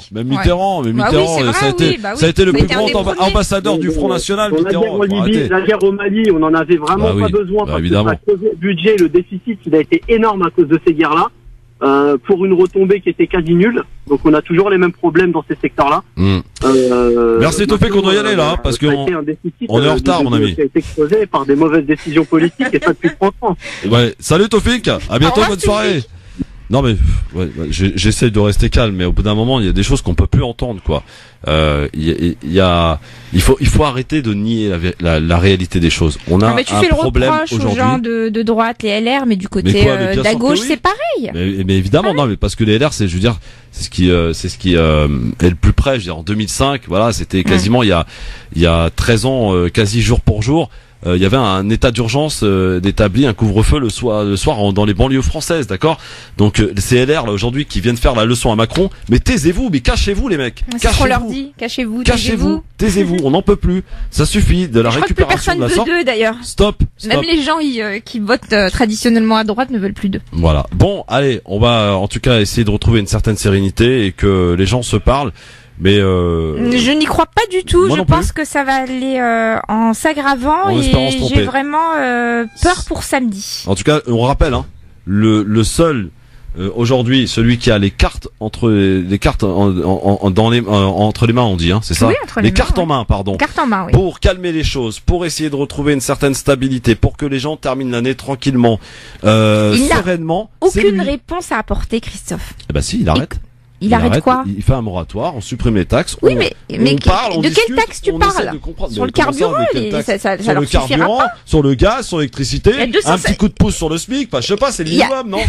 Ça a été le plus grand ambassadeur du Front National. La guerre au Mali, on en avait vraiment pas besoin parce que ça a causé le budget, le déficit, il a été énorme à cause de ces guerres-là. Pour une retombée qui était quasi nulle. Donc on a toujours les mêmes problèmes dans ces secteurs-là. Merci Tofik, on doit y aller là, parce qu'on est en retard mon ami. Qui a été exposé par des mauvaises décisions politiques et ça depuis 30 ans. Ouais, salut Tofik, à bientôt, bonne soirée. Non mais j'essaie de rester calme, mais au bout d'un moment il y a des choses qu'on peut plus entendre quoi. Il faut arrêter de nier la réalité des choses. On a mais tu un fais problème le reproche aux gens de droite, les LR, mais du côté de la gauche c'est pareil. Mais évidemment non, mais parce que les LR c'est, je veux dire, c'est ce qui est le plus près. Je veux dire en 2005, voilà, c'était quasiment il y a 13 ans, quasi jour pour jour. Il y avait un état d'urgence d'établi, un couvre-feu le soir dans les banlieues françaises, d'accord. Donc ces LR là aujourd'hui qui viennent faire la leçon à Macron, mais taisez-vous, mais cachez-vous les mecs. C'est ce qu'on leur dit, cachez-vous, taisez-vous, on n'en peut plus. Ça suffit de la récupération de la sorte. D'ailleurs. Stop. Même les gens qui votent traditionnellement à droite ne veulent plus d'eux. Voilà. Bon, allez, on va en tout cas essayer de retrouver une certaine sérénité et que les gens se parlent. Mais je n'y crois pas du tout. Je pense que ça va aller en s'aggravant et j'ai vraiment peur pour samedi. En tout cas, on rappelle, hein, le seul aujourd'hui, celui qui a les cartes entre les cartes entre les mains, on dit, hein, c'est ça. Oui, entre les mains, cartes en main, pardon. Cartes en main, oui. Pour calmer les choses, pour essayer de retrouver une certaine stabilité, pour que les gens terminent l'année tranquillement, sereinement. Aucune réponse à apporter, Christophe. Eh ben si, il arrête. Il arrête quoi? Il fait un moratoire, on supprime les taxes. Oui, mais de quelle taxe tu parles? Sur le carburant, sur le carburant, sur le gaz, sur l'électricité, un petit coup de pouce sur le SMIC, je sais pas, c'est le minimum, non?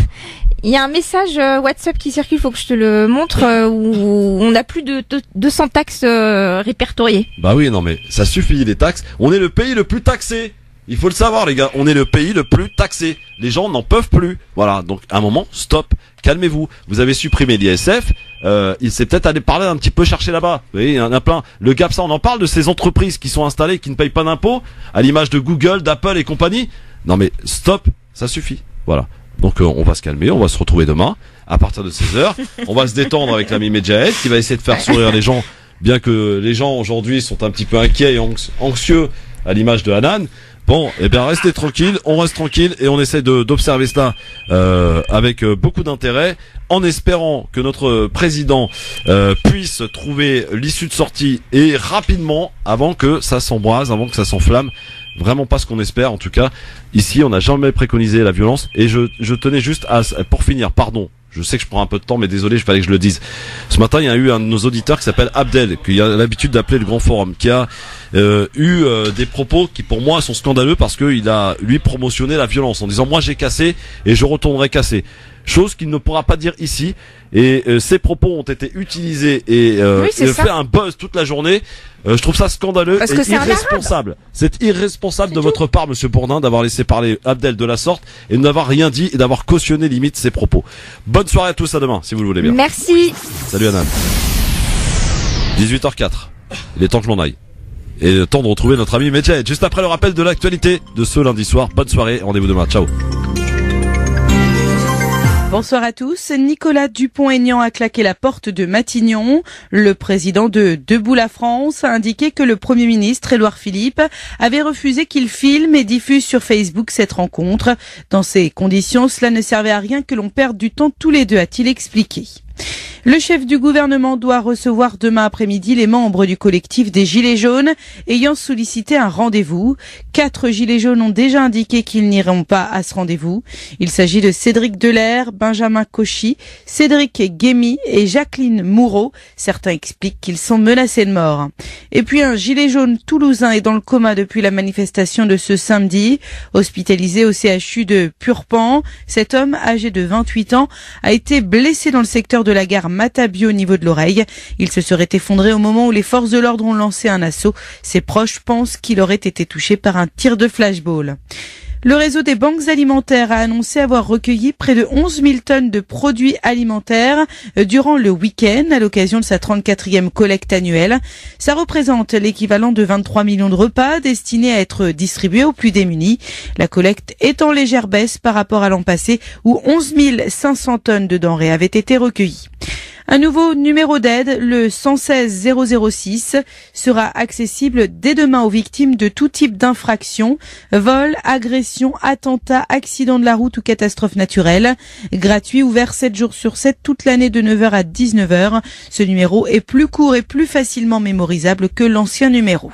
Il y a un message WhatsApp qui circule, faut que je te le montre, où on a plus de 200 taxes répertoriées. Bah oui, non mais ça suffit les taxes. On est le pays le plus taxé. Il faut le savoir, les gars, on est le pays le plus taxé. Les gens n'en peuvent plus. Voilà, donc à un moment, stop, calmez-vous. Vous avez supprimé l'ISF, il s'est peut-être allé parler un petit peu chercher là-bas. Vous voyez, il y en a plein. Le GAPSA, on en parle de ces entreprises qui sont installées, qui ne payent pas d'impôts, à l'image de Google, d'Apple et compagnie. Non mais stop, ça suffit. Voilà. Donc on va se calmer, on va se retrouver demain, à partir de 16h. On va se détendre avec l'ami Medjahed, qui va essayer de faire sourire les gens, bien que les gens aujourd'hui sont un petit peu inquiets et anxieux, à l'image de Hanan. Bon, eh bien restez tranquille, on reste tranquille et on essaie d'observer cela avec beaucoup d'intérêt, en espérant que notre président puisse trouver l'issue de sortie et rapidement, avant que ça s'embrase, avant que ça s'enflamme. Vraiment pas ce qu'on espère, en tout cas. Ici, on n'a jamais préconisé la violence et je tenais juste pour finir, pardon. Je sais que je prends un peu de temps, mais désolé, il fallait que je le dise. Ce matin, il y a eu un de nos auditeurs qui s'appelle Abdel, qui a l'habitude d'appeler le Grand Forum, qui a eu des propos qui, pour moi, sont scandaleux parce qu'il a, lui, promotionné la violence en disant « Moi, j'ai cassé et je retournerai casser ». Chose qu'il ne pourra pas dire ici. Et ces propos ont été utilisés et fait un buzz toute la journée. Je trouve ça scandaleux et irresponsable. C'est irresponsable de votre part, Monsieur Bourdin, d'avoir laissé parler Abdel de la sorte et de n'avoir rien dit et d'avoir cautionné limite ses propos. Bonne soirée à tous, à demain, si vous le voulez bien. Merci. Salut Anna. 18h04. Il est temps que l'on aille. Et temps de retrouver notre ami Medjahed juste après le rappel de l'actualité de ce lundi soir. Bonne soirée, rendez-vous demain. Ciao. Bonsoir à tous. Nicolas Dupont-Aignan a claqué la porte de Matignon. Le président de Debout la France a indiqué que le Premier ministre Édouard Philippe avait refusé qu'il filme et diffuse sur Facebook cette rencontre. Dans ces conditions, cela ne servait à rien que l'on perde du temps tous les deux, a-t-il expliqué. Le chef du gouvernement doit recevoir demain après-midi les membres du collectif des Gilets jaunes ayant sollicité un rendez-vous. 4 Gilets jaunes ont déjà indiqué qu'ils n'iront pas à ce rendez-vous. Il s'agit de Cédric Delair, Benjamin Cauchy, Cédric Guémy et Jacqueline Moureau. Certains expliquent qu'ils sont menacés de mort. Et puis un gilet jaune toulousain est dans le coma depuis la manifestation de ce samedi. Hospitalisé au CHU de Purpan, cet homme âgé de 28 ans a été blessé dans le secteur de la gare Matabio au niveau de l'oreille. Il se serait effondré au moment où les forces de l'ordre ont lancé un assaut. Ses proches pensent qu'il aurait été touché par un tir de flashball. Le réseau des banques alimentaires a annoncé avoir recueilli près de 11 000 tonnes de produits alimentaires durant le week-end à l'occasion de sa 34e collecte annuelle. Ça représente l'équivalent de 23 millions de repas destinés à être distribués aux plus démunis. La collecte est en légère baisse par rapport à l'an passé où 11 500 tonnes de denrées avaient été recueillies. Un nouveau numéro d'aide, le 116 006, sera accessible dès demain aux victimes de tout type d'infractions, vol, agression, attentat, accident de la route ou catastrophe naturelle. Gratuit, ouvert 7 jours sur 7 toute l'année de 9h à 19h. Ce numéro est plus court et plus facilement mémorisable que l'ancien numéro.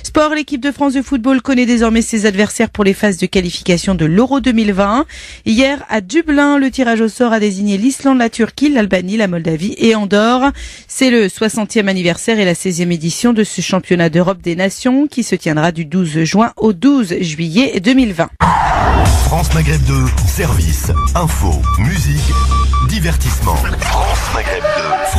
Sport, l'équipe de France de football connaît désormais ses adversaires pour les phases de qualification de l'Euro 2020. Hier, à Dublin, le tirage au sort a désigné l'Islande, la Turquie, l'Albanie, la Moldavie et Andorre. C'est le 60e anniversaire et la 16e édition de ce championnat d'Europe des Nations qui se tiendra du 12 juin au 12 juillet 2020. France Maghreb 2, service, info, musique, divertissement. France Maghreb 2.